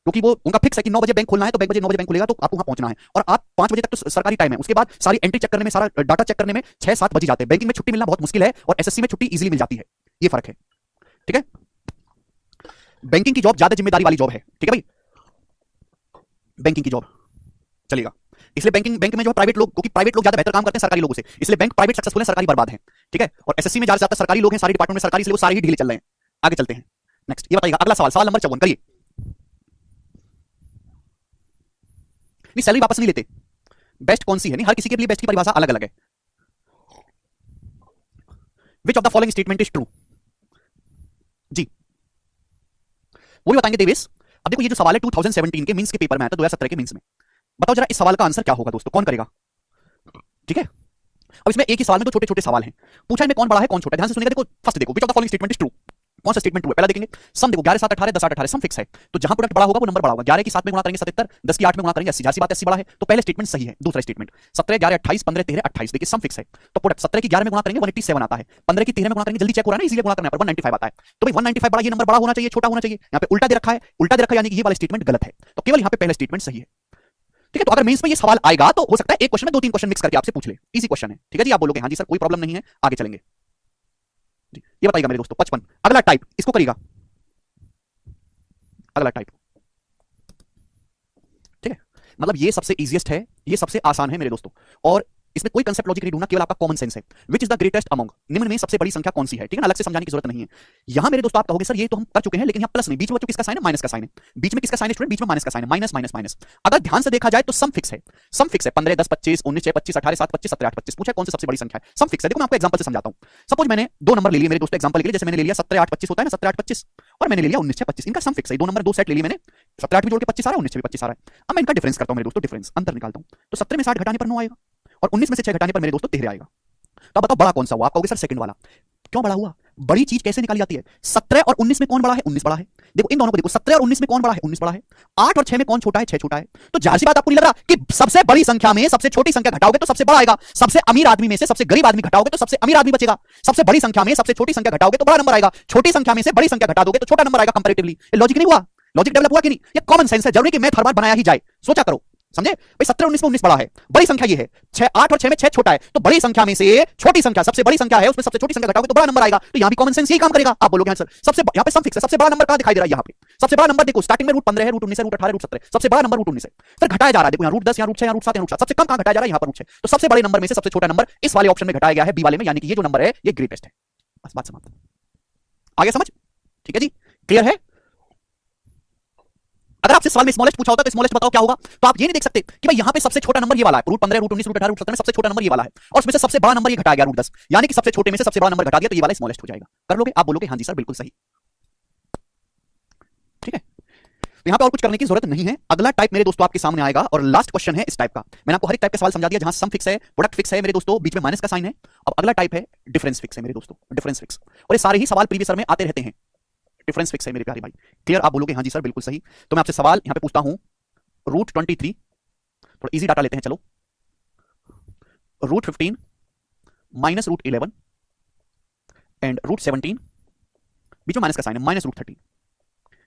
क्योंकि वो उनका फिक्स है कि 9 बजे बैंक खोलना है तो 9 बजे बैंक खुलेगा, तो आपको वहां पहुंचना है, और आप 5 बजे तक तो सरकारी टाइम है। उसके बाद सारी एंट्री चेक करने में, सारा डाटा चेक करने में 6-7 बज जाते हैं। बैंकिंग में छुट्टी मिलना बहुत मुश्किल है और एसएससी में छुट्टी इजीली मिल जाती है, ये फर्क है। ठीक है, बैंकिंग की जॉब ज्यादा जिम्मेदारी वाली जॉब है। ठीक है भाई, बैंकिंग की जॉब चलेगा, इसलिए बैंक में जो प्राइवेट लोग, क्योंकि प्राइवेट लोग ज्यादा बेहतर काम करते हैं सरकारी लोगों से, इसलिए बैंक प्राइवेट सक्सेसफुल है, सरकारी बर्बाद है। ठीक है, और एसएससी में ज्यादा सरकारी लोग हैं, सारी डिपार्टमेंट में सरकारी, इसलिए वो सारे ही ढीले चल रहे हैं। आगे चलते हैं, नेक्स्ट ये बताइएगा, अगला सवाल, सवाल नंबर 54 करिए। नहीं, सैलरी वापस नहीं लेते। बेस्ट कौन सी है, नहीं हर किसी के लिए बेस्ट की परिभाषा अलग अलग है। Which of the following statement is true, जी वो भी बताएंगे देवेश। अब देखो ये जो सवाल है 2017 के मींस के पेपर में आया था, 2017 के मींस में, बताओ जरा इस सवाल का आंसर क्या होगा दोस्तों, कौन करेगा। ठीक है, अब इसमें एक ही सवाल में 2 छोटे छोटे सवाल हैं, पूछा इनमें कौन बड़ा है कौन छोटा है, ध्यान से सुनिएगा। देखो फर्स्ट देखो, विच of the following statement is true, कौन सा स्टेटमेंट ट्रू है, पहला देखेंगे। सम देखो 11 7 18 10 8 18 सम फिक्स है, तो जहां प्रोडक्ट बड़ा होगा वो नंबर बड़ा होगा। 11 की 7 में गुणा करेंगे 77, 10 की 8 में गुणा करेंगे 80, जाहिर सी बात है 80 बड़ा है, तो पहले स्टेटमेंट सही है। दूसरा स्टेटमेंट 17 11 28 15 13 28, देखिए सम फिक्स है, तो प्रोडक्ट 17 की 11 में गुणा करेंगे 187 आता है, 15 की 13 में गुणा करेंगे, जल्दी चेक हो रहा है ना, इजीली गुणा करना है, 195 आता है। तो भाई 195 बड़ा, ये नंबर बड़ा होना चाहिए छोटा होना चाहिए, यहाँ पे उल्टा दे रखा है, उल्टा दे रखा है, यानी कि ये वाला स्टेटमेंट गलत है, तो केवल यहाँ पे पहला स्टेटमेंट सही है। ठीक है, तो अगर मेंस में ये सवाल आएगा तो हो सकता है एक क्वेश्चन में 2-3 क्वेश्चन मिक्स करके आपसे पूछ ले, इजी क्वेश्चन है। ठीक है जी, आप बोलोगे हाँ जी सर कोई प्रॉब्लम नहीं है, आगे चलेंगे जी। ये बताइएगा मेरे दोस्तों 55, अगला टाइप इसको करिएगा, अगला टाइप। ठीक है, मतलब ये सबसे इजीएस्ट है, ये सबसे आसान है मेरे दोस्तों, और इसमें कोई कंसेप्ट लॉजिक नहीं ढूंढना, केवल आपका कॉमन सेंस है। विच इज द ग्रेटेस्ट अमंग, निम्न में सबसे बड़ी संख्या कौन सी है। ठीक है ना, अलग से समझाने की जरूरत नहीं है। यहां मेरे दोस्तों आप कहोगे सर ये तो हम कर चुके हैं, लेकिन यहां प्लस नहीं, बीच में किसका साइन है, माइनस का साइन है, बीच में किसका साइन है स्टूडेंट, बीच में माइनस का साइन है, माइनस माइनस माइनस। अगर ध्यान से देखा जाए तो सम फिक्स है, सम फिक्स है, 15 10 25 19 6 25 18 7 25 17 8 25, पूछा कौन सी सबसे बड़ी संख्या है, सम फिक्स है। देखो मैं आपको एग्जांपल से समझाता हूं, सपोज मैंने 2 नंबर ले लिए मेरे दोस्तों एग्जांपल के लिए, जैसे मैंने ले लिया 17 8 25 होता है ना, 17 8 25, और मैंने ले लिया 19 6 25, इनका सम फिक्स है, 2 नंबर 2 सेट ले लिए मैंने, 17 8 भी जोड़ के 25 आ रहा है, 19 भी 25 आ रहा है। अब मैं इनका डिफरेंस करता हूं मेरे दोस्तों, डिफरेंस अंतर निकालता हूं, तो 17 में 60 घटाने पर 9 आएगा, और 19 में से 6 घटाने पर मेरे दोस्तों 13 आएगा। तो अब बताओ बड़ा कौन सा हुआ, आप कहोगे सर सेकंड वाला। क्यों बड़ा हुआ, बड़ी चीज कैसे निकाली जाती है, 17 और 19 में कौन बड़ा है, 19 बड़ा है। देखो इन दोनों को देखो, 17 और 19 में कौन बड़ा है, 19 बड़ा है। 8 और 6 में कौन छोटा है, 6 छोटा है। तो जाहिर सी बात आपको नहीं लग रहा कि सबसे बड़ी संख्या में सबसे छोटी संख्या घटाओगे तो सबसे बड़ा आएगा, सबसे अमीर आदमी में से सबसे गरीब आदमी घटाओगे तो सबसे अमीर आदमी बचेगा, सबसे बड़ी संख्या में सबसे छोटी संख्या घटाओगे तो बड़ा नंबर आएगा, छोटी संख्या में से बड़ी संख्या घटा दोगे तो छोटा नंबर आएगा कंपैरेटिवली। ये लॉजिक नहीं हुआ, लॉजिक डेवलप हुआ कि नहीं, ये कॉमन सेंस है, जरूरी कि मैथ हर बार बनाया ही जाए, सोचा करो, समझे भाई। 17 19 में 19 बड़ा है, बड़ी संख्या ये है, 6 8 और 6 में 6 छोटा है, तो बड़ी संख्या में से छोटी संख्या सबसे बड़ी संख्या है, उसमें सबसे छोटी संख्या घटाओगे तो बड़ा नंबर आएगा। तो यहां भी कॉमन सेंस यही काम करेगा। आप बोलोगे सर सबसे यहां पे सम फिक्स है, सबसे बड़ा नंबर कहां दिखाई दे रहा है, यहां पे सबसे बड़ा नंबर देखो स्टार्टिंग में √15 है, √19 है, √18 √17, सबसे बड़ा नंबर √19 है, फिर घटाया जा रहा है, देखो यहां √10 यहां √6 यहां √7 यहां √7, सबसे कम कहां घटाया जा रहा है, यहां पर √6, तो सबसे बड़े नंबर में से सबसे छोटा नंबर इस वाले ऑप्शन में घटाया गया है, बी वाले में, यानी कि ये जो नंबर है ये ग्रेटेस्ट है। बस बात समाप्त, आगे समझ, ठीक है जी, क्लियर है। अगर आपसे सवाल में स्मॉलेस्ट पूछा होता तो स्मॉलेस्ट बताओ क्या होगा, तो आप ये नहीं देख सकते कि भाई यहां पे सबसे छोटा नंबर ये वाला है, √15 √19 √18 √17 में सबसे छोटा नंबर ये वाला है, और उसमें से सबसे बड़ा नंबर ये घटाया गया √10, यानी कि सबसे छोटे में से सबसे बड़ा नंबर घटा दिया तो ये वाला स्मॉलेस्ट हो जाएगा। कर लोगे, आप बोलोगे हां जी सर बिल्कुल सही। ठीक है, तो यहां पे और कुछ करने की जरूरत नहीं है। अगला टाइप मेरे दोस्तों आपके सामने आएगा और लास्ट क्वेश्चन है इस टाइप का। मैंने आपको हर एक टाइप का सवाल समझा दिया, जहां सम फिक्स है, प्रोडक्ट फिक्स है मेरे दोस्तों, बीच में माइनस का साइन है। अब अगला टाइप है डिफरेंस फिक्स है मेरे दोस्तों, डिफरेंस फिक्स, और ये सारे ही सवाल प्रीवियस ईयर में आते रहते हैं। डिफरेंस फिक्स है मेरे प्यारे भाई, क्लियर, आप बोलोगे हां जी सर बिल्कुल सही। तो मैं आपसे सवाल यहां पे पूछता हूं, √23, थोड़ा इजी डाटा लेते हैं चलो, √15 माइनस √11 एंड √17, बीच में माइनस का साइन है, माइनस √13,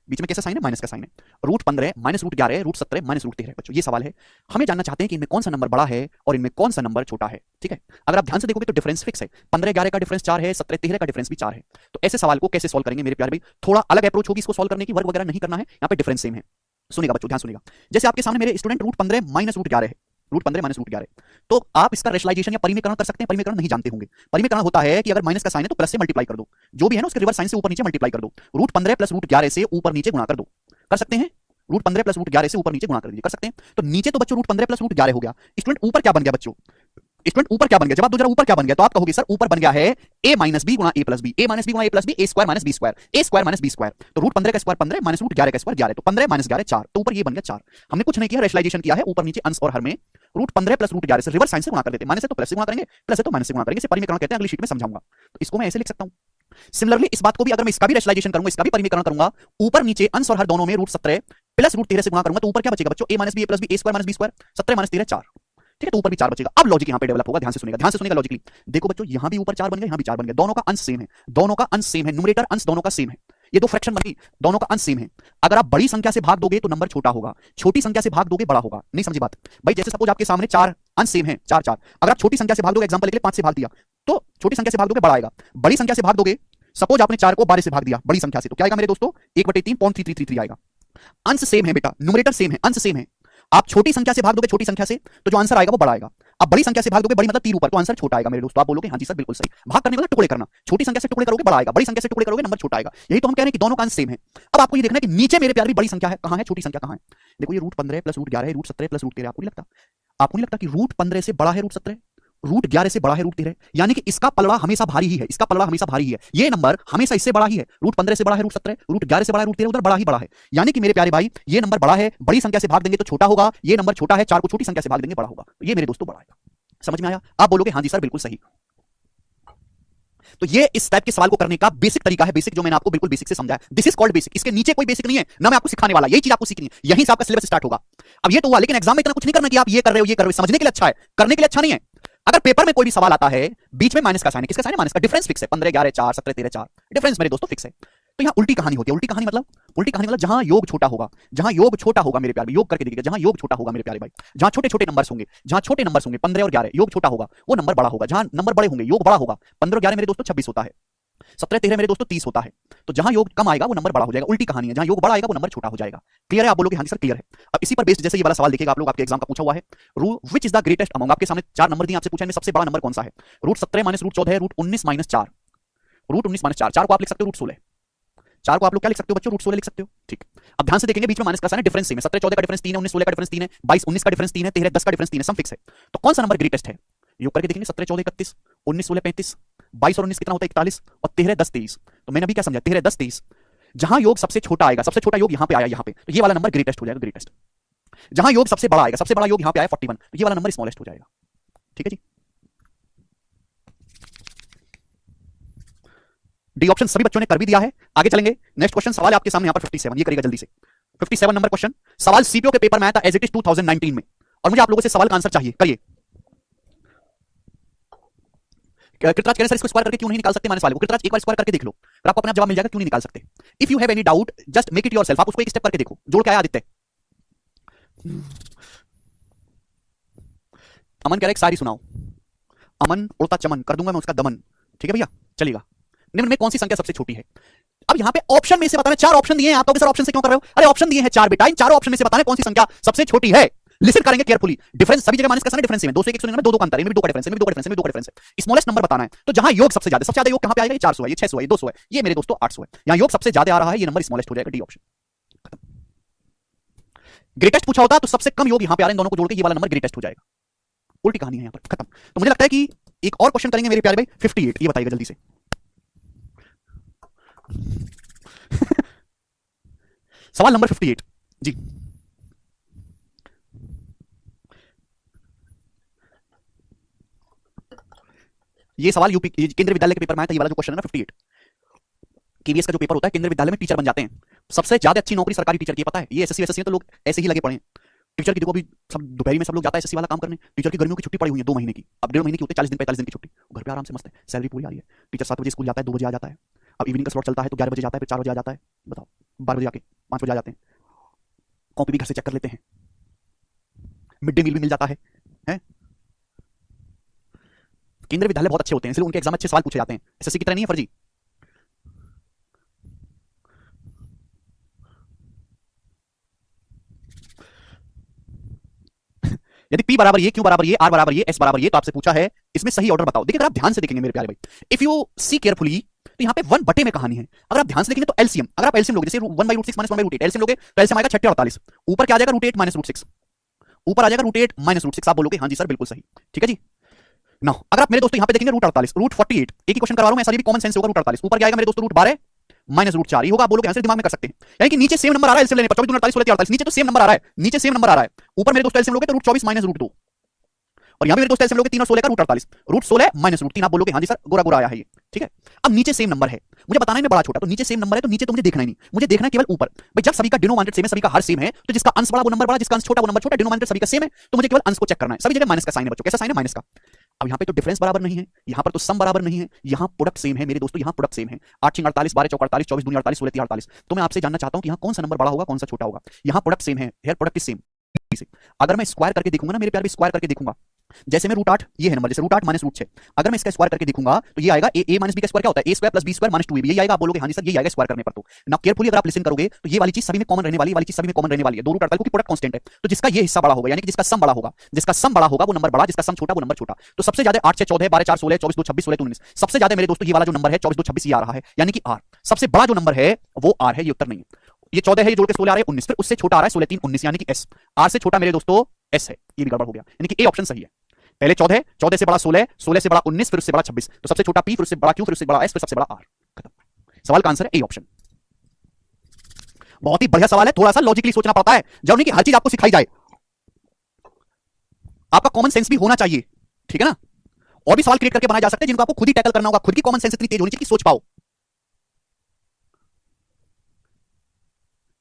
बीच में कैसा साइन है, माइनस का साइन है। √15 माइनस √11 √17 माइनस √13 बच्चों, ये सवाल है। हमें जानना चाहते हैं कि इनमें कौन सा नंबर बड़ा है और इनमें कौन सा नंबर छोटा है। ठीक है, अगर आप ध्यान से देखोगे तो डिफरेंस फिक्स है, 15-11 का डिफरेंस 4 है, 17-13 का डिफरेंस भी 4 है। तो ऐसे सवाल को कैसे सॉल्व करेंगे मेरे प्यारे भाई, थोड़ा अलग अप्रोच होगी इसको सॉल्व करने की, वर्क वगैरह नहीं करना है, यहाँ पे डिफरेंस सेम है। सुनिएगा बच्चों, ध्यान सुनिएगा। जैसे आपके सामने मेरे स्टूडेंट √15 माइनस √11 है, √15 माइनस √11, तो आप इसका रेशनलाइजेशन या परिमेयकरण कर सकते हैं। परिमेयकरण नहीं जानते होंगे, परिमेयकरण होता है कि अगर माइनस का साइन है तो प्लस से मल्टीप्लाई कर दो, जो भी है ना उसके रिवर्स साइन से ऊपर नीचे मल्टीप्लाई कर दो। √15 प्लस √11 से ऊपर नीचे गुणा कर दो, कर सकते हैं। √15 प्लस √11 से ऊपर नीचे गुणा कर दीजिए, कर सकते हैं। तो नीचे तो बच्चों √15 प्लस √11 हो गया, स्टूडेंट ऊपर क्या बन गया बच्चों, स्टूडेंट ऊपर क्या बन गया, जवाब दो जरा, ऊपर क्या बन गया। तो आप कहोगे सर ऊपर बन गया है a माइनस बी गुणा a plus b, a minus b गुणा a plus b, a square minus b square, a square minus b square. तो √15 का स्क्वायर 15 माइनस √11 का स्क्वायर 11, तो 15 माइनस 11 4, तो ऊपर ये बन गया 4। हमने कुछ नहीं किया, रेशनलाइजेशन किया है, ऊपर नीचे अंश और हर में √15 प्लस √11 से रिवर्स साइन से गुणा कर देते हैं, माइनस है तो प्लस से गुणा करेंगे, प्लस है तो माइनस से गुणा करेंगे, इसे परिमेयकरण कहते हैं, अगली शीट में समझाऊंगा। तो इसको मैं ऐसे लिख सकता हूं। सिमिलरली इस बात को भी अगर मैं इसका भी रेशनलाइजेशन करूंगा, इसका भी परिमेयकरण करूंगा, ऊपर नीचे अंश और हर दोनों में √17 प्लस √13 से गुणा करूंगा, तो ऊपर क्या बचेगा बच्चों, a minus b a plus b, a square minus b square, 17 minus 13 4। ठीक है, तो ऊपर भी 4 बचेगा। अब लॉजिक यहां पे डेवलप होगा, ध्यान से सुनिएगा, ध्यान से सुनिएगा लॉजिकली। देखो बच्चों, यहां भी ऊपर 4 बन गया, यहां भी 4 बन गया, दोनों का अंश सेम है, दोनों का अंश सेम है, न्यूमरेटर अंश दोनों का सेम है, ये दो फ्रैक्शन बनी, दोनों का अंश सेम है। अगर आप बड़ी संख्या से भाग दोगे तो नंबर छोटा होगा, छोटी संख्या से भाग दोगे बड़ा होगा। नहीं समझी बात भाई, जैसे सपोज आपके सामने 4 अंश सेम है, 4 4, अगर आप छोटी संख्या से भाग दोगे, एग्जांपल के लिए 5 से भाग दिया, तो छोटी संख्या से भाग दोगे बड़ा आएगा। बड़ी संख्या से भाग दोगे, सपोज आपने 4 को 12 से भाग दिया बड़ी संख्या से, तो क्या आएगा मेरे दोस्तों, 1/3.3333 आएगा। अंश सेम है बेटा, न्यूमरेटर सेम है, अंश सेम है। आप छोटी संख्या से भाग दोगे छोटी संख्या से, तो जो आंसर आएगा वो बड़ा आएगा। अब बड़ी संख्या से भाग दोगे, बड़ी मतलब 3 ऊपर, तो आंसर छोटा आएगा मेरे दोस्तों। आप बोलोगे हाँ जी सर बिल्कुल सही, भाग करने वाला टुकड़े करना, छोटी संख्या से टुकड़े करोगे बड़ा आएगा, बड़ी संख्या से टुकड़े करोगे नंबर छोटा आएगा। यही तो हम कह रहे हैं कि दोनों का अंश सेम है। अब आपको ये देखना है कि नीचे मेरे प्यार भी बड़ी संख्या है, कहां है छोटी संख्या कहां है। देखो ये √15 प्लस √11 है, √17 प्लस √13, आपको नहीं लगता कि √15 से बड़ा है √17, √11 से बड़ा है √13, यानी कि इसका पलड़ा हमेशा भारी ही है, इसका पलड़ा हमेशा भारी ही है, ये नंबर हमेशा इससे बड़ा ही है। √15 से बड़ा है √17, √11 से बड़ा है √13, उधर बड़ा ही बड़ा है। यानी कि मेरे प्यारे भाई ये नंबर बड़ा है, बड़ी संख्या से भाग देंगे तो छोटा होगा, ये नंबर छोटा है, 4 को छोटी संख्या से भाग देंगे बड़ा होगा, तो ये मेरे दोस्तों बड़ा आएगा। समझ में आया? आप बोलोगे हाँ जी सर बिल्कुल सही। तो ये इस टाइप के सवाल को करने का बेसिक तरीका है, बेसिक जो मैंने आपको बिल्कुल बेसिक से समझाया, दिस इज कॉल्ड बेसिक। इसके नीचे कोई बेसिक नहीं है, ना मैं आपको सिखाने वाला, यही चीज आपको सीखनी है, यहीं से आपका सिलेबस स्टार्ट होगा। अब ये तो हुआ, लेकिन एग्जाम में इतना कुछ नहीं करना कि आप ये कर रहे हो ये कर रहे हो, समझने के लिए अच्छा है, करने के लिए अच्छा नहीं है। अगर पेपर में कोई भी सवाल आता है, बीच में माइनस का साइन है, किसका साइन है, माइनस का, डिफरेंस फिक्स है, 15 11 4 17 13 4, डिफरेंस मेरे दोस्तों फिक्स है। तो यहाँ उल्टी कहानी होती है, उल्टी कहानी मतलब जहां योग छोटा होगा, जहां योग छोटा होगा मेरे प्यारे, योग करके देखिएगा, जहां योग छोटा होगा मेरे प्यारे भाई, जहां छोटे छोटे नंबर्स होंगे, जहां छोटे नंबर्स होंगे 15 और 11, योग छोटा होगा, वो नंबर बड़ा होगा। जहां नंबर बड़े होंगे, योग बड़ा होगा, 15 और 11 मेरे दोस्तों 26 होता है, 17 13 मेरे दोस्तों 30 होता है। तो जहां योग कम आएगा वो नंबर बड़ा हो जाएगा, उल्टी कहानी है, जहां योग बड़ा आएगा वो नंबर छोटा हो जाएगा। क्लियर है? आप बोलोगे हाँ जी सर क्लियर है। अब इसी पर बेस्ड जैसे ये वाला सवाल देखिएगा आप लोग, आपके एग्जाम का पूछा हुआ है, which is the greatest among, आपके सामने 4 नंबर दिए, आपसे पूछा है सबसे बड़ा नंबर कौन सा है। √17 माइनस √14 है, √19 माइनस 4, √19 माइनस 4, 4 को आप लिख सकते हो √16, 4 को आप लोग क्या लिख सकते हो बच्चों, √16 लिख सकते हो। ठीक, अब ध्यान से देखेंगे बीच में माइनस का साइन है, डिफरेंस सेम है, 17 14 का डिफरेंस 3 है, 19 16 का डिफरेंस 3 है, 22 19 का डिफरेंस 3 है, 13 10 का डिफरेंस 3 है, सम फिक्स है। तो कौन सा नंबर ग्रेटेस्ट है, योग करके देखेंगे, 17 14 31, 19 16 35, 22 और 19 कितना होता है 41, और 13 10 23। तो मैंने अभी क्या समझा, 13 10 23, जहां योग सबसे छोटा आएगा, सबसे छोटा योग यहां पे आया, यहां पे, तो ये वाला नंबर ग्रेटेस्ट हो जाएगा, ग्रेटेस्ट। जहां योग सबसे बड़ा आएगा, सबसे बड़ा योग यहां पे आया 41, तो ये वाला नंबर स्मॉलेस्ट हो जाएगा। ठीक है जी, डी ऑप्शन सभी बच्चों ने कर भी दिया है। आगे चलेंगे, नेक्स्ट क्वेश्चन सवाल है आपके सामने यहाँ पर 57, ये करिएगा जल्दी से। 57 नंबर क्वेश्चन, सवाल सीपीओ के पेपर में आया था एज इट इज 2019 में, और मुझे आप लोगों से सवाल का आंसर चाहिए, करिए। कृतराज कह रहे सर इसको स्क्वायर करके क्यों नहीं निकाल सकते माइनस वाले को, कृतराज एक बार स्क्वायर करके देख लो, फिर आपको अपना जवाब मिल जाएगा क्यों नहीं निकाल सकते। If you have any doubt just make it yourself, आप उसको एक स्टेप करके देखो। जोड़ के आया आदित्य, अमन कह रहे एक शायरी सुनाओ, अमन उड़ता चमन कर दूंगा मैं उसका दमन। ठीक है भैया, चलेगा। निम्न में कौन सी संख्या सबसे छोटी है। अब यहां पे ऑप्शन में से बताना, 4 ऑप्शन दिए हैं, आप तो सर ऑप्शन से क्यों कर रहे हो, अरे ऑप्शन दिए हैं 4 बेटा, इन चारों ऑप्शन में से बताना कौन सी संख्या सबसे छोटी है। लिसन करेंगे केयरफुली, डिफरेंस सभी जगह माइनस का साइन, डिफरेंस सेम है, 2 से 199 2 का अंतर है, इनमें भी 2 का डिफरेंस है, इनमें भी 2 का डिफरेंस है, इनमें भी 2 का डिफरेंस है। स्मॉलेस्ट नंबर बताना है, तो जहां योग सबसे ज्यादा योग कहां पे आएगा, ये 400 है, ये 600 है, ये 200 है, ये मेरे दोस्तों 800 है। यहां योग सबसे ज्यादा आ रहा है, ये नंबर स्मॉलेस्ट हो जाएगा, डी ऑप्शन। ग्रेटेस्ट पूछा होता तो सबसे कम योग यहां पे आ रहे हैं, दोनों को जोड़ के ये वाला नंबर ग्रेटेस्ट हो जाएगा। उल्टी कहानी है यहां पर, खत्म। तो मुझे लगता है कि एक और क्वेश्चन करेंगे मेरे प्यारे भाई, 58, ये बताइएगा जल्दी से। सवाल नंबर 58 जी, ये सवाल यूपी केंद्रीय विद्यालय के पेपर में आया था, ये वाला जो क्वेश्चन है ना 58, केवीएस का जो पेपर होता है, केंद्रीय विद्यालय में टीचर बन जाते हैं, सबसे ज्यादा अच्छी नौकरी सरकारी टीचर की, पता है। ये एसएससी वैसे तो लोग ऐसे ही लगे पड़े हैं टीचर की। देखो अभी सब दोपहर में सब लोग जाता है एसएससी वाला काम करने, टीचर की गर्मियों की छुट्टी पड़ी हुई है 2 महीने की, अब 1.5 महीने की होती है, 40 दिन 45 दिन की छुट्टी, घर पे आराम से मस्त है, सैलरी पूरी आ रही है। टीचर 7 बजे स्कूल जाता है, 2 बजे आ जाता है, अब इवनिंग का स्लॉट चलता है तो 11 बजे जाता है, फिर 4 बजे आ जाता है, बताओ 12 बजे आके 5 बजे आ जाते हैं, कॉपी भी घर से चेक कर लेते हैं, मिड डे मील भी मिल जाता है? केंद्रीय विद्यालय बहुत अच्छे होते हैं, इसलिए उनके एग्जाम में अच्छे सवाल पूछे जाते हैं, एसएससी की तरह नहीं है फर्जी। यदि P बराबर ये, Q बराबर ये, R बराबर ये, S बराबर ये, तो आपसे पूछा है इसमें सही ऑर्डर बताओ। देखिए अगर आप ध्यान से देखेंगे मेरे प्यारे भाई, इफ यू सी केयरफुली, तो यहाँ पे 1 बटे में कहानी है। अगर आप ध्यान से देखेंगे तो एलसीएम, अगर आप एलसीएम लोगे, जैसे 1/√6 माइनस 1/√8, एलसीएम लोगे तो एलसीएम आएगा 6 48, ऊपर क्या आ जाएगा √8 माइनस √6, ऊपर आ जाएगा √8 माइनस √6। आप बोलोगे हाँ जी सर बिल्कुल सही, ठीक है जी। ना अगर आप मेरे दोस्तों यहाँ पे देखेंगे √48, √48, एक ही क्वेश्चन करवा रहा हूं मैं, सारी भी कॉमन सेंस होगा। √48 ऊपर क्या आएगा मेरे दोस्तों, √12 माइनस √4, ये होगा। आप बोलोगे आंसर दिमाग में कर सकते हैं, यानी कि नीचे सेम नंबर आ रहा है एलसीएम लेने पर, 24 48 16 48, नीचे तो सेम नंबर आ रहा है, नीचे सेम नंबर आ रहा है। ऊपर मेरे दोस्तों एलसीएम लोगे तो √24 माइनस √2, और यहां पे मेरे दोस्त एलसीएम लोगे 3 और 16 का √48, √16 माइनस √3। आप बोलोगे हाँ जी सर गोरा गोरा आया है ये, ठीक है। अब नीचे सेम नंबर है, मुझे बताना है मैं बड़ा छोटा, तो नीचे सेम नंबर है तो नीचे तो मुझे देखना ही नहीं, मुझे देखना है केवल ऊपर। भाई जब सभी का डिनोमिनेटर सेम है, सभी का हर सेम है, तो जिसका अंश बड़ा वो नंबर बड़ा, जिसका अंश छोटा वो नंबर छोटा, डिनोमिनेटर सभी का सेम है, तो मुझे केवल अंश को चेक करना है। सभी जगह माइनस का साइन है बच्चों, कैसा साइन है, माइनस का। अब यहाँ पे तो डिफरेंस बराबर नहीं है, यहाँ पर तो सम बराबर नहीं है, यहाँ प्रोडक्ट सेम है मेरे दोस्तों, यहाँ प्रोडक्ट सेम है। 8 6 48, 12 4 48, 24 2 48, 16 3 48। तो मैं आपसे जानना चाहता हूँ कि यहाँ कौन सा नंबर बड़ा होगा, कौन सा छोटा होगा। यहाँ प्रोडक्ट सेम है, हेयर प्रोडक्ट इज सेम। अगर मैं स्क्वायर करके देखूंगा ना मेरे प्यार, भी स्क्वायर करके देखूंगा, जैसे मैं √8 ये है नंबर, जैसे √8 माइनस √6, अगर मैं इसका स्क्वायर करके देखूंगा तो ये आएगा a माइनस b का स्क्वायर क्या होता है, a square plus b square minus 2ab, यही आएगा। आप बोलोगे हाँ जी सर यही आएगा स्क्वायर करने पर। तो ना केयरफुली अगर आप लिसन करोगे तो ये वाली चीज सभी में कॉमन रहने वाली, वाली चीज सभी में कॉमन रहने वाली है, 2 √8 क्योंकि प्रोडक्ट कांस्टेंट है। तो जिसका ये हिस्सा बड़ा होगा, यानी कि जिसका सम बड़ा होगा, जिसका सम बड़ा होगा वो नंबर बड़ा, जिसका सम छोटा वो नंबर छोटा। तो सबसे ज्यादा 8 6 14 12 4 16 24 2 26 16 2 19, सबसे ज्यादा मेरे दोस्तों ये वाला जो नंबर है 24 2 26 ये आ रहा है, यानी कि r सबसे बड़ा जो नंबर है वो r है, ये उत्तर नहीं है। ये 14 है, ये जोड़ के 16 आ रहा है 19, फिर उससे छोटा आ रहा है 16 3 19, यानी कि s, r से छोटा मेरे दोस्तों s है, ये भी गड़बड़ हो गया, यानी कि a ऑप्शन सही है। पहले 14, 14 से बड़ा 16, 16 से बड़ा 19, फिर उससे बड़ा 26, तो सबसे छोटा p, फिर उससे बड़ा q, फिर उससे बड़ा s, फिर सबसे बड़ा r, खत्म। सवाल का आंसर है ए ऑप्शन। बहुत ही बढ़िया सवाल है, थोड़ा सा लॉजिकली सोचना पड़ता है, जरूरी कि हर चीज आपको सिखाई जाए, आपका कॉमन सेंस भी होना चाहिए, ठीक है ना। और भी सवाल क्रिएट करके बनाए जा सकते हैं जिनको आपको खुद ही टैकल करना होगा, खुद की कॉमन सेंस इतनी तेज होनी चाहिए कि सोच पाओ,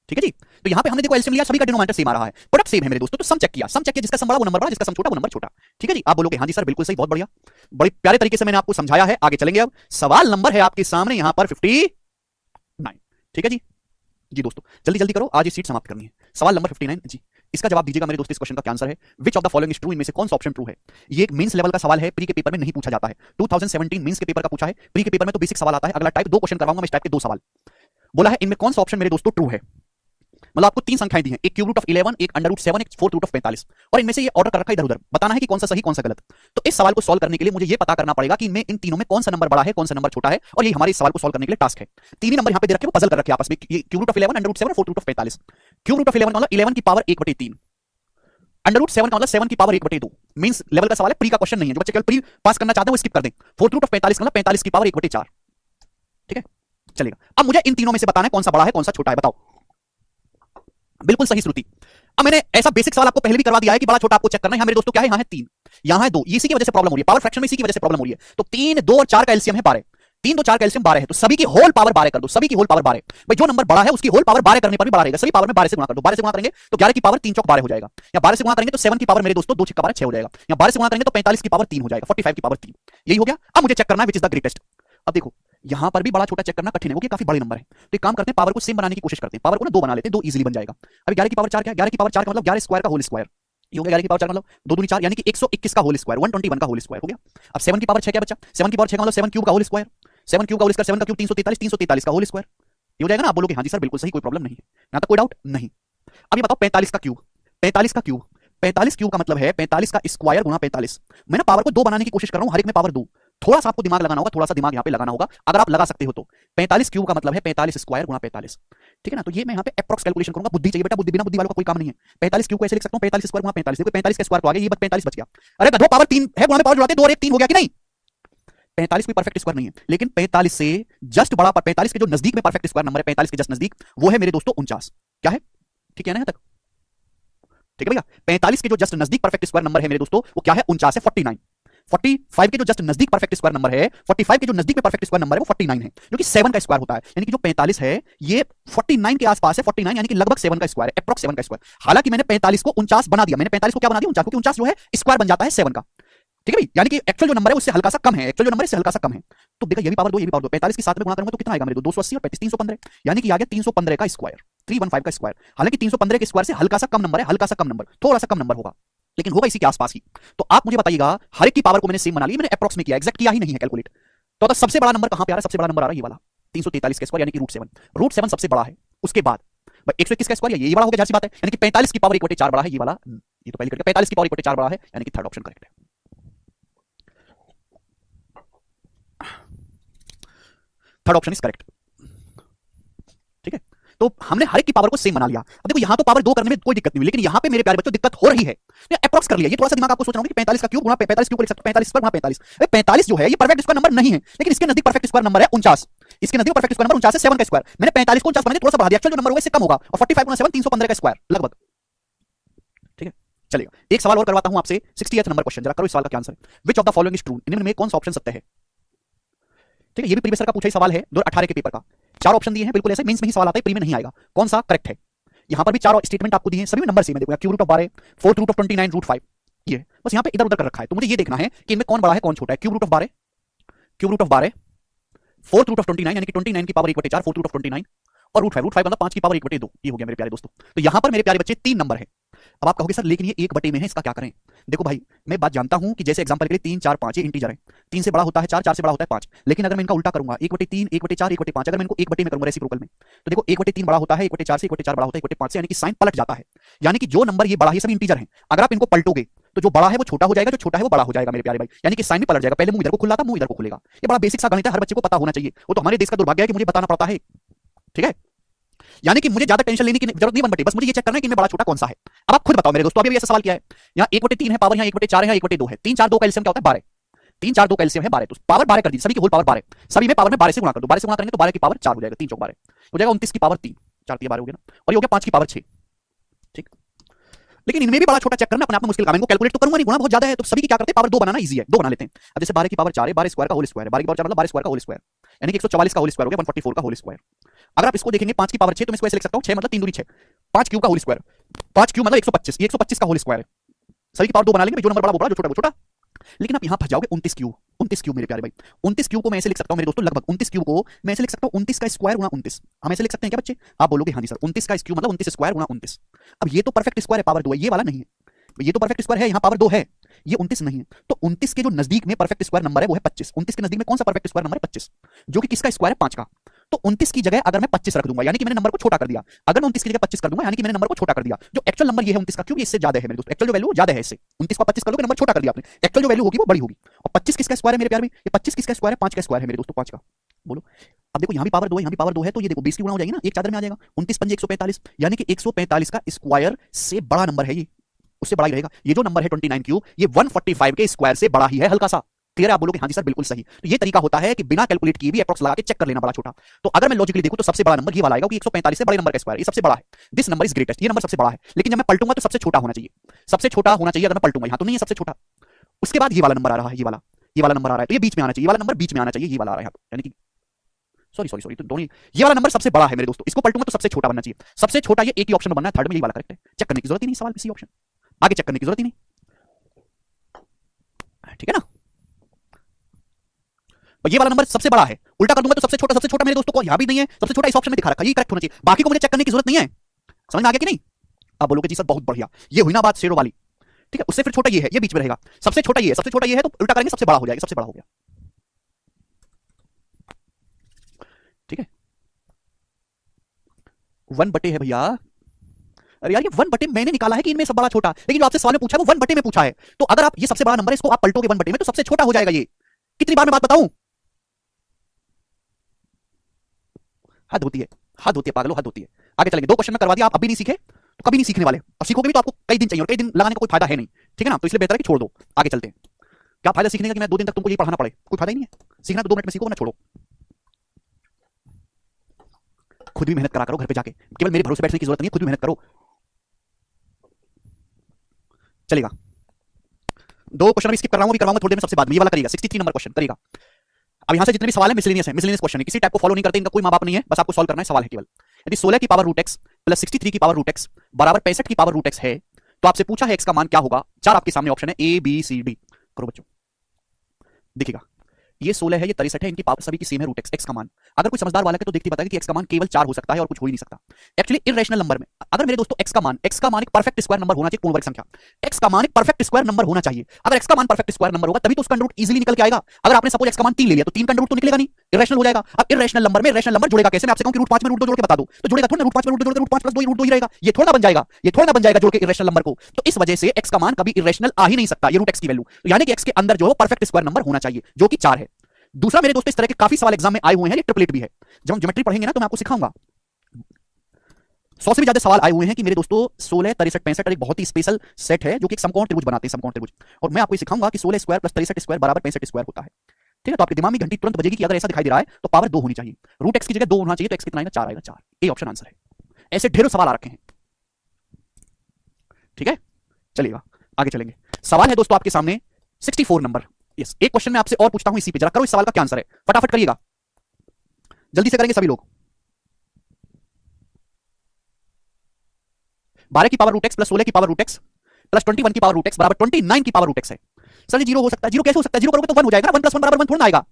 ठीक है जी। तो यहां पे हमने देखो एलसीएम लिया, सभी का डिनोमिनेटर सेम आ रहा है, प्रोडक्ट सेम है मेरे दोस्तों, तो सम चेक किया, सम चेक किया, जिसका सम बड़ा वो नंबर बड़ा, जिसका सम छोटा वो नंबर छोटा, ठीक है जी। आप बोलोगे हाँ जी सर बिल्कुल सही, बहुत बढ़िया, बड़े प्यारे तरीके से मैंने आपको समझाया है। आगे चलेंगे, अब सवाल नंबर है आपके सामने यहां पर 59, ठीक है जी। जी दोस्तों जल्दी जल्दी करो, आज ये सीट समाप्त करनी है। सवाल नंबर 59 जी, इसका जवाब दीजिएगा मेरे दोस्तों। इस क्वेश्चन का क्या आंसर है, which of the following is true, इनमें से कौन सा ऑप्शन ट्रू है। ये एक मेंस लेवल का सवाल है, प्री के पेपर में नहीं पूछा जाता है। 2017 मेंस के पेपर का पूछा है, प्री के पेपर में तो बेसिक सवाल आता है। अगला टाइप 2 क्वेश्चन करवाऊंगा मैं, इस टाइप के 2 सवाल। बोला है इनमें कौन सा ऑप्शन मेरे दोस्तों ट्रू है, मतलब आपको 3 संख्याएं दी हैं, एक क्यूब रूट ऑफ 11, एक अंडर रूट 7, एक फोर्थ रूट ऑफ 45, और इनमें से ये ऑर्डर कर रखा है इधर उधर, बताना है कि कौन सा सही कौन सा गलत। तो इस सवाल को सॉल्व करने के लिए मुझे ये पता करना पड़ेगा कि इनमें इन तीनों में कौन सा नंबर बड़ा है, कौन सा नंबर छोटा है, और ये हमारे इस सवाल को सॉल्व करने के लिए टास्क है। तीन ही नंबर यहाँ पे दे रखे, वो पजल कर रखे आपस में, cube root of 11, under root 7, fourth root of 45। Cube root of 11 का मतलब 11 की पावर 1/3, अंडर रूट 7 का मतलब 7 की पावर 1/2। मींस लेवल का सवाल है, प्री का क्वेश्चन नहीं है, जो बच्चे केवल प्री पास करना चाहते हैं वो स्किप कर दें। फोर्थ रूट ऑफ 45 का मतलब 45 की पावर 1/4, ठीक है चलेगा। अब मुझे इन तीनों में से बताना है कौन सा बड़ा है कौन सा छोटा है, बताओ। बिल्कुल सही श्रुति। अब मैंने ऐसा बेसिक सवाल आपको पहले भी करवा दिया है कि बड़ा छोटा आपको चेक करना है। यहाँ मेरे दोस्तों क्या है, यहाँ है 3, यहाँ है 2, इसी की वजह से प्रॉब्लम हो रही है, पावर फ्रैक्शन में इसी की वजह से प्रॉब्लम हो रही है। तो 3 2 और 4 का एलसीएम है 12, 3 2 4 का एलसीएम 12 है, तो सभी की होल पावर 12 कर दो, सभी की होल पावर 12। भाई जो नंबर बड़ा है उसकी होल पावर 12 करने पर भी बड़ा रहेगा, सभी पावर में 12 से गुणा कर दो, 12 से गुणा करेंगे तो 11 की पावर 3 चौक 12 हो जाएगा, या 12 से गुणा करेंगे तो 7 की पावर मेरे दोस्तों 2 6 12 6 हो जाएगा, या 12 से गुणा करेंगे तो 45 की पावर 3 हो जाएगा, 45 की पावर 3, यही हो गया। अब मुझे चेक करना है विच इज द ग्रेटेस्ट। अब देखो यहां पर भी बड़ा छोटा चेक करना कठिन है क्योंकि काफी बड़े नंबर है, तो एक काम करते हैं पावर को सेम बनाने की कोशिश करते हैं, पावर को ना 2 बना लेते हैं, 2 इजीली बन जाएगा। अभी 11 की पावर 4 क्या है, 11 की पावर 4 का मतलब 11 स्क्वायर का होल स्क्वायर, ये हो गया 11 की पावर 4 मतलब 2 दूनी 4, यानी कि 121 का होल स्क्वायर, 121 का होल स्क्वायर हो गया। अब 7 की पावर 6 क्या बचा, 7 की पावर 6 का मतलब 7 क्यूब का होल स्क्वायर, 7 क्यूब का होल स्क्वायर, 7 का क्यूब 343, 343 का होल स्क्वायर, ये हो जाएगा ना। आप बोलोगे हाँ जी सर बिल्कुल सही, कोई प्रॉब्लम नहीं है, यहां तक कोई डाउट नहीं। अब ये बताओ 45 का क्यूब, 45 का क्यूब, 45 क्यूब का मतलब है 45 का स्क्वायर गुना 45। मैं ना पावर को 2 बनाने की कोशिश कर रहा हूं, हर एक में पावर 2, थोड़ा सा आपको दिमाग लगाना होगा, थोड़ा सा दिमाग यहां पे लगाना होगा, अगर आप लगा सकते हो तो। 45 क्यूब का मतलब है 45 स्क्वायर गुना 45, ठीक है ना। तो ये मैं यहां पे अप्रॉक्स कैलकुलेशन करूंगा, बुद्धि चाहिए बेटा, बुद्धि बिना बुद्धि वालों का कोई काम नहीं है। 45 क्यूब को ऐसे लिख सकता हूं 45 स्क्वायर गुना 45, देखो 45 का स्क्वायर तो आ गया, ये 45 बच गया। अरे गधो पावर 3 है, गुणा में पावर जुड़ाते 2 और 1 3 हो गया कि नहीं। 45 कोई परफेक्ट स्क्वायर नहीं है, लेकिन 45 से जस्ट बड़ा, 45 के जो नजदीक में परफेक्ट स्क्वायर नंबर है, 45 के जस्ट नजदीक, वो है मेरे दोस्तों 49। क्या है, ठीक है ना यहां तक, ठीक है भैया। 45 के जो जस्ट नजदीक परफेक्ट स्क्वायर नंबर है मेरे दोस्तों वो क्या है, 49 है, 49। 45 के जो जस्ट नजदीक परफेक्ट स्क्वायर नंबर है, 45 के जो नजदीक में परफेक्ट स्क्वायर नंबर है वो 49 है, जो कि 7 का स्क्वायर होता है। यानी कि जो 45 है ये 49 के आसपास है, 49 यानी कि लगभग 7 का स्क्वायर है, अप्रॉक्स 7 का स्क्वायर। हालांकि मैंने 45 को 49 बना दिया, मैंने 45 को क्या बना दिया 49, क्योंकि 49 जो है स्क्वायर बन जाता है 7 का, ठीक है भाई। यानी कि एक्चुअल जो नंबर है उससे हल्का सा कम है, एक्चुअल जो नंबर है इससे हल्का सा कम है। तो देखा ये भी पावर 2 ये भी पावर 2, 45 के साथ में गुणा करूंगा तो कितना आएगा मेरे 280 और 35 315, यानी कि आ गया 315 का स्क्वायर। 315 का स्क्वायर, हालांकि 315 के स्क्वायर से हल्का सा कम नंबर है, हल्का सा कम नंबर, थोड़ा सा कम नंबर होगा, लेकिन होगा इसी के आसपास ही। तो आप मुझे बताइएगा, हर एक की पावर को मैंने सेम बना ली, मैंने अप्रॉक्स में किया, एग्जैक्ट किया ही नहीं है कैलकुलेट। तो सबसे बड़ा नंबर कहां पे आ रहा है? सबसे बड़ा नंबर आ रहा है ये वाला 343 का स्क्वायर यानी कि √7 सबसे बड़ा है। उसके बाद 121 का स्क्वायर, ये बड़ा हो गया, जाहिर सी बात है, यानी कि 45 की पावर 1/4 बड़ा है ये वाला, ये तो पहले करके 45 की पावर 1/4 बड़ा है, यानी कि थर्ड ऑप्शन करेक्ट है। Third option is correct. ठीक है, तो हमने हर एक की पावर को सेम बना लिया। अब देखो यहां तो पावर 2 करने में कोई दिक्कत नहीं हुई, लेकिन यहां पे मेरे प्यारे बच्चों दिक्कत हो रही है। तो अप्रॉक्स कर लिया, ये थोड़ा सा दिमाग आपको सोचना होगा कि 45 का क्यूब गुणा 45 क्यूब लिख सकते हो, 45 स्क्वायर गुणा 45। 45 जो है ये परफेक्ट स्क्वायर नंबर नहीं है, लेकिन इसके नजदीक परफेक्ट स्क्वायर नंबर है 49। इसके नजदीक परफेक्ट स्क्वायर नंबर 49 है 7 का स्क्वायर। मैंने 45 को 49 बना दिया, थोड़ा सा बढ़ा दिया, एक्चुअल जो नंबर होगा इससे कम होगा, और 45 गुणा 7 315 का स्क्वायर लगभग। ठीक है, चलिए एक सवाल और करवाता हूं आपसे, 68 नंबर क्वेश्चन, जरा करो इस सवाल का क्या आंसर है। Which of the following is true, इनमें में कौन सा ऑप्शन सत्य है? ठीक है, ये भी प्रीवियस ईयर का पूछा ही सवाल है 2018 के पेपर का। 4 ऑप्शन दिए हैं, बिल्कुल ऐसे मेंस में ही सवाल आता है, प्री में नहीं आएगा। कौन सा करेक्ट है? यहां पर भी 4 स्टेटमेंट आपको दिए हैं, सभी में नंबर सेम है, देखो cube root of 12, fourth root of 29, √5, ये बस यहां पे इधर उधर कर रखा है। तो मुझे ये देखना है कि इनमें कौन बड़ा है कौन छोटा है। Cube root of 12, fourth root of 29 यानी कि 29 की पावर 1/4, फोर्थ रूट ऑफ 29, और √5 मतलब 5 की पावर 1/2, ये हो गया मेरे प्यारे दोस्तों। तो यहां पर मेरे प्यारे बच्चे 3 नंबर है। अब आप कहोगे सर लेकिन ये 1/में है, इसका क्या करें? देखो भाई, मैं बात जानता हूं कि जैसे एग्जांपल के लिए 3 4 5 ये इंटीजर है, 3 से बड़ा होता है 4, 4 से बड़ा होता है 5, लेकिन अगर मैं इनका उल्टा करूंगा 1/3, 1/4, 1/5, अगर मैं इनको 1 में करूंगा रेसिप्रोकल में, तो देखो 1/3 बड़ा होता है 1/4 से, 1/4 बड़ा होता है 1/5 से, यानी कि साइन पलट जाता है। यानी कि जो नंबर ये बड़ा है, सभी इंटीजर है, अगर आप इनको पलटोगे तो जो बड़ा है वो छोटा हो जाएगा, जो छोटा है वो बड़ा हो जाएगा मेरे प्यारे भाई, यानी कि साइन भी पलट जाएगा। पहले मुंह इधर को खुला था, मुंह इधर को खुलेगा। ये बड़ा बेसिक सा गणित है, हर बच्चे को पता होना चाहिए। वो तो हमारे देश का दुर्भाग्य है कि मुझे बताना पड़ता है। ठीक है, यानी कि मुझे ज्यादा टेंशन लेने की जरूरत नहीं बनती, बस मुझे ये चेक करना है कि इनमें बड़ा छोटा कौन सा है। अब आप खुद बताओ मेरे दोस्तों, अभी ऐसा सवाल किया है, यहाँ 1/3 है पावर, यहाँ 1/4 है, यहाँ 1/2 है, 3 4 2 का एलसीएम क्या होता है 12, 3 4 2 का एलसीएम है 12, तो पावर 12 कर दीजिए, सभी की होल पावर 12, सभी में पावर में 12 से गुणा कर दो, 12 से गुणा करेंगे तो 12 की पावर 4 हो जाएगा, 3 चौक 12 हो जाएगा, 29 की पावर 3, 4 3 12 हो गया ना, और ये हो गया 5 की पावर 6। ठीक, लेकिन इनमें भी बड़ा छोटा चेक करना अपने आप में मुश्किल काम है, इनको कैलकुलेट तो करूंगा नहीं, गुणा बहुत ज्यादा है, तो सभी की क्या करते हैं पावर 2 बनाना इजी है, 2 बना लेते हैं। अब जैसे 12 की पावर 4 है, 12 स्क्वायर का होल स्क्वायर, 12 की पावर 4 मतलब 12 स्क्वायर का होल स्क्वायर, यानी कि 144 का होल स्क्वायर हो गया, 144 का होल स्क्वायर। अगर आप इसको देखेंगे 5 की पावर 6, तो मैं इसको ऐसे लिख सकता हूं 6 मतलब 3 दूनी 6, 5 क्यूब का होल स्क्वायर, 5 क्यूब मतलब 125, ये 125 का होल स्क्वायर है। सभी की पावर 2 बना लेंगे, जो नंबर बड़ा वो बड़ा, जो छोटा वो छोटा। लेकिन आप यहां फंस जाओगे 29 क्यूब, 29 क्यूब मेरे प्यारे भाई, 29 क्यूब को मैं ऐसे लिख सकता हूं मेरे दोस्तों, लगभग 29 क्यूब को मैं ऐसे लिख सकता हूं 29 का स्क्वायर गुणा 29। हम ऐसे लिख सकते हैं क्या बच्चे? आप बोलोगे हां जी सर, 29 का क्यूब मतलब 29 स्क्वायर गुणा 29। अब ये तो परफेक्ट स्क्वायर है, पावर 2 है, ये वाला नहीं है, ये तो परफेक्ट स्क्वायर है, यहां पावर 2 है, ये 29 नहीं है। तो 29 के जो नजदीक में परफेक्ट स्क्वायर नंबर है वो है 25। 29 के नजदीक में कौन सा परफेक्ट स्क्वायर नंबर है? 25, जो कि किसका स्क्वायर है? 5 का। तो 29 की जगह अगर मैं 25 रख दूंगा, यानी कि मैंने नंबर को छोटा कर दिया। अगर मैं 29 की जगह 25 कर दूंगा, यानी कि मैंने नंबर को छोटा कर दिया। जो एक्चुअल नंबर ये है 29 का, क्योंकि इससे ज्यादा है मेरे दोस्तों, एक्चुअल जो वैल्यू ज्यादा है इससे, 29 को 25 कर लोगे, नंबर छोटा कर दिया आपने, एक्चुअल जो वैल्यू होगी वो बड़ी होगी। और 25 किसका स्क्वायर है मेरे प्यार में? ये 25 किसका स्क्वायर है? 5 का स्क्वायर है मेरे दोस्तों, 5 का। बोलो, अब देखो यहां भी पावर 2 है, यहां भी पावर 2 है, तो ये देखो 20 की गुणा हो जाएगी ना, एक चादर में आ जाएगा, 29 पंजे 145, यानी कि 145 का स्क्वायर से बड़ा नंबर है ये, उससे बड़ा ही रहेगा। ये जो नंबर है 29 क्यूब, ये 145 के स्क्वायर से बड़ा ही है, हल्का सा। क्लियर है? आप बोलोगे हां जी सर बिल्कुल सही। तो ये तरीका होता है कि बिना कैलकुलेट किए भी अप्रॉक्स लगा के चेक कर लेना बड़ा छोटा। तो अगर मैं लॉजिकली देखूं तो सबसे बड़ा नंबर ये वाला आएगा कि 145 से बड़े नंबर का स्क्वायर, ये सबसे बड़ा है। दिस नंबर इज ग्रेटेस्ट, ये नंबर सबसे बड़ा है। लेकिन जब मैं पलटूंगा तो सबसे छोटा होना चाहिए, सबसे छोटा होना चाहिए। अगर मैं पलटूंगा यहां तो नहीं है सबसे छोटा, उसके बाद ये वाला नंबर आ रहा है, ये वाला नंबर आ रहा है, तो ये बीच में आना चाहिए, ये वाला नंबर बीच में आना चाहिए, ये वाला आ रहा है, यानी कि सॉरी तो दोनों, ये वाला नंबर सबसे बड़ा है मेरे दोस्तों, इसको पलटूंगा तो सबसे छोटा बनना चाहिए। सबसे छोटा ये एक ही ऑप्शन में बनना है, थर्ड में यही वाला करेक्ट है। चेक करने की जरूरत ही नहीं, सवाल में सी ऑप्शन, आगे चेक करने की जरूरत ही नहीं। ठीक है ना? और ये वाला नंबर सबसे बड़ा है, उल्टा कर दूंगा तो सबसे छोटा मेरे दोस्तों को यहां भी नहीं है, सबसे छोटा इस ऑप्शन में दिखा रखा है, ये करेक्ट होना चाहिए, बाकी को मुझे चेक करने की जरूरत नहीं है। समझ में आ गया कि नहीं? आप बोलोगे जी सर बहुत बढ़िया, ये हुई ना बात शेरों वाली। ठीक है, उससे फिर छोटा ये है, ये बीच में रहेगा, सबसे छोटा ये है, सबसे छोटा ये है, तो उल्टा करेंगे सबसे बड़ा हो जाएगा, सबसे बड़ा हो गया। ठीक है, 1/, है भैया। अरे यार ये 1/, मैंने निकाला है कि इनमें सब बड़ा छोटा, लेकिन जो आपसे सवाल में पूछा है वो 1/, में पूछा है। तो अगर आप ये सबसे बड़ा नंबर है, इसको आप पलटोगे 1/, में तो सबसे छोटा हो जाएगा ये। कितनी बार मैं बात बताऊं? हद होती है, हद होती है पागलो, हद होती है। आगे चलेंगे, 2 क्वेश्चन में करवा दिया, आप अभी नहीं सीखे तो कभी नहीं सीखने वाले, और सीखोगे भी तो आपको कई दिन चाहिए, और कई दिन लगाने का कोई फायदा है नहीं। ठीक है ना? तो इसलिए बेहतर है कि छोड़ दो, आगे चलते हैं। क्या फायदा सीखने का कि मैं 2 दिन तक तुमको ये पढ़ाना पड़े? कोई फायदा ही नहीं है। सीखना तो 2 मिनट में सीखो ना, छोड़ो। खुद भी मेहनत करा करो घर पे जाके, केवल मेरे भरोसे बैठने की जरूरत नहीं है, खुद भी मेहनत करो। चलेगा, 2 क्वेश्चन भी स्किप कर रहा हूं, अभी करवाऊंगा थोड़ी देर में, सबसे बाद में ये वाला करिएगा, 63 नंबर क्वेश्चन करिएगा। अब यहां से जितने भी सवाल है मिसलेनियस है, मिसलेनियस क्वेश्चन है, किसी टाइप को फॉलो नहीं करते, इनका कोई मां बाप नहीं है, बस आपको सॉल्व करना है, सवाल है केवल। यदि 16 की पावर √x प्लस 63 की पावर √x बराबर 65 की पावर √x है, तो आपसे पूछा है x का मान क्या होगा। 4 आपके सामने ऑप्शन है, A B C D। करो बच्चों, देखिएगा ये 16 है, ये 63 है, इनकी पावर सभी की सेम है, रूट एक्स, एक्स का मान। अगर कोई समझदार वाला है तो देखती बताएगा कि एक्स का मान केवल 4 हो सकता है और कुछ हो ही नहीं सकता। एक्चुअली इरेशनल नंबर में अगर मेरे दोस्तों एक्स का मान एक परफेक्ट स्क्वायर नंबर होना चाहिए, पूर्ण वर्ग संख्या। एक्स का मान एक परफेक्ट स्क्वायर नंबर होना चाहिए। अगर एक्स का मान परफेक्ट स्क्वायर नंबर होगा तभी तो उसका रूट इजीली निकल के आएगा। अगर आपने सपोज एक्स का मान 3 ले लिया तो 3 का रूट तो निकलेगा नहीं, इरेशनल हो जाएगा। अब इरेशनल नंबर में इरेशनल नंबर जुड़ेगा कैसे? मैं आपसे कहूं कि रूट 5 में रूट 2 जोड़ के बता दो तो जुड़ेगा थोड़ा ना, रूट 5 में रूट 2 जोड़ दो, रूट 5 प्लस 2 ही रूट 2 ही रहेगा। ये थोड़ा ना बन जाएगा, ये थोड़ा ना बन जाएगा जोड़ के इरेशनल नंबर को। तो इस वजह से एक्स का मान कभी इरेशनल आ ही नहीं सकता, ये रूट एक्स की वैल्यू। यानी कि एक्स के अंदर जो परफेक्ट स्क्वायर नंबर होना चाहिए जो कि 4 है। दूसरा मेरे दोस्तों, इस तरह के काफी सवाल एग्जाम में आए हुए हैं, ये ट्रिपलेट भी है। जब हम ज्योमेट्री पढ़ेंगे ना तो मैं आपको सिखाऊंगा। 100 से भी ज्यादा सवाल आए हुए हैं कि मेरे दोस्तों 16, 63, 65 एक बहुत ही स्पेशल सेट है जो कि एक समकोण त्रिभुज बनाते हैं, समकोण त्रिभुज। और मैं आपको ये सिखाऊंगा कि 16 स्क्वायर प्लस 63 स्क्वायर बराबर 65 स्क्वायर होता है। ठीक है, तो आपके दिमाग में घंटी तुरंत बजेगी कि अगर ऐसा दिखाई दे रहा है तो पावर 2 होनी चाहिए। रूट एक्स की जगह 2 होना चाहिए तो एक्स कितना आएगा? 4 आएगा, 4। ए ऑप्शन आंसर है। ऐसे ढेरों सवाल आ रखे हैं। ठीक है, चलिएगा आगे चलेंगे। सवाल है दोस्तों आपके सामने 64 नंबर। यस, एक क्वेश्चन मैं आपसे और पूछता हूं इसी पे, जरा करो इस सवाल का क्या आंसर है, फटाफट करिएगा, जल्दी से करेंगे सभी लोग। 12 की पावर रूट एक्स प्लस 16 की पावर रूट एक्स प्लस 21 की पावर रूट एक्स बराबर 29 की पावर रूट एक्स है। सर जी जीरो हो सकता है, जीरो कैसे हो सकता है? जीरो करोगे तो 1 हो जाएगा ना, 1 प्लस 1 बराबर 1 थोड़ा ना आएगा।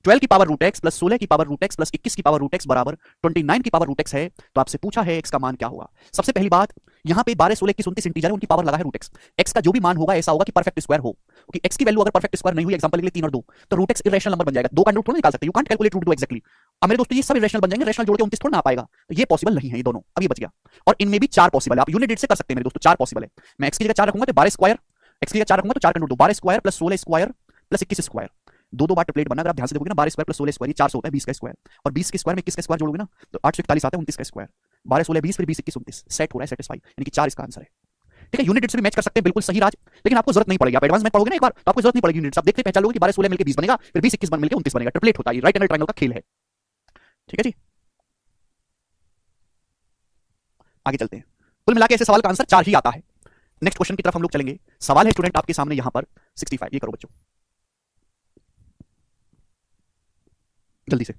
12 की पावर रूट एक्स प्लस 16 की पावर रूट एक्स प्लस 21 की पावर रूट एक्स बराबर 29 की पावर रूट एक्स है। तो आपसे पूछा है एक्स का मान क्या होगा। सबसे पहली बात, यहां पे 12, 16, 21, 29 इंटीजर है, उनकी पावर लगा है रूट एक्स। एक्स का जो भी मान होगा ऐसा होगा कि परफेक्ट स्क्वायर हो, क्योंकि एक्स की वैल्यू अगर परफेक्ट स्क्वायर नहीं हुई, एग्जांपल के लिए 3 और 2, तो रूट एक्स इरेशनल नंबर बन जाएगा। 2 का रूट थोड़ा निकाल सकते, you can't calculate root 2 exactly. अब मेरे दोस्तों ये सब इरेशनल बन जाएंगे, रेशनल जोड़ के 29 थोड़ा ना आ पाएगा, तो ये पॉसिबल नहीं है ये दोनों। अब ये बच गया, और इनमें भी 4 पॉसिबल है, आप यूनिट से कर सकते हैं मेरे दोस्तों, 4 पॉसिबल है। मैं एक्स की जगह 4 रखूंगा तो 12 स्क्वायर, एक्स की जगह 4 रखूंगा तो 4 का root 2, 12 square plus 16 square plus 21 square, दो बार ट्रिपलेट बना। अगर आप ध्यान से देखोगे ना, 12 स्क्वायर प्लस 16 स्क्वायर, ये 400 होता है, 20 का स्क्वायर, और 20 के स्क्वायर में 21 का स्क्वायर जोड़ोगे ना तो 841 आता है, 29 का स्क्वायर, 12, 16, 20, फिर 20, 21, 29, सेट हो रहा है, सेटिस्फाई, यानी कि 4 इसका आंसर है। ठीक है, यूनिट से भी मैच कर सकते हैं, बिल्कुल सही राज, लेकिन आपको जरूरत नहीं पड़ेगी। आप एडवांस में पढ़ोगे ना एक बार तो आपको जरूरत नहीं पड़ेगी यूनिट, आप देखते पहचान लोगे कि 12, 16 मिलकर 20 बनेगा, फिर 20, 21 मिलकर 29 बनेगा, ट्रिपलेट होता है, राइट एंगल ट्रायंगल का खेल है। ठीक है जी, आगे चलते हैं। कुल मिलाकर ऐसे सवाल का आंसर 4 ही आता है। नेक्स्ट क्वेश्चन की तरफ हम लोग चलेंगे। सवाल है स्टूडेंट आपके सामने यहां पर 65, ये करो बच्चों जल्दी से।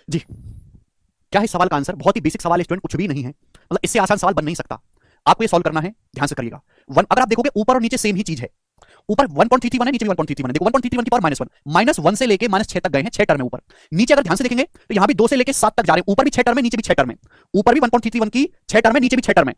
जी, क्या है सवाल का आंसर? बहुत ही बेसिक सवाल है स्टूडेंट, कुछ भी नहीं है, मतलब इससे आसान सवाल बन नहीं सकता। आपको ये सॉल्व करना है, ध्यान से करिएगा। वन, अगर आप देखोगे ऊपर और नीचे सेम ही चीज है, ऊपर 1.33 है, नीचे भी 1.33 है। देखो 1.31 की पावर -1, -1 से लेके -6 तक गए हैं, 6 टर्म है ऊपर। नीचे अगर ध्यान से देखेंगे तो यहां भी 2 से लेके 7 तक जा रहे हैं, ऊपर भी 6 टर्म है, नीचे भी 6 टर्म है। ऊपर भी 1.31 की 6 टर्म है, नीचे भी 6 टर्म है।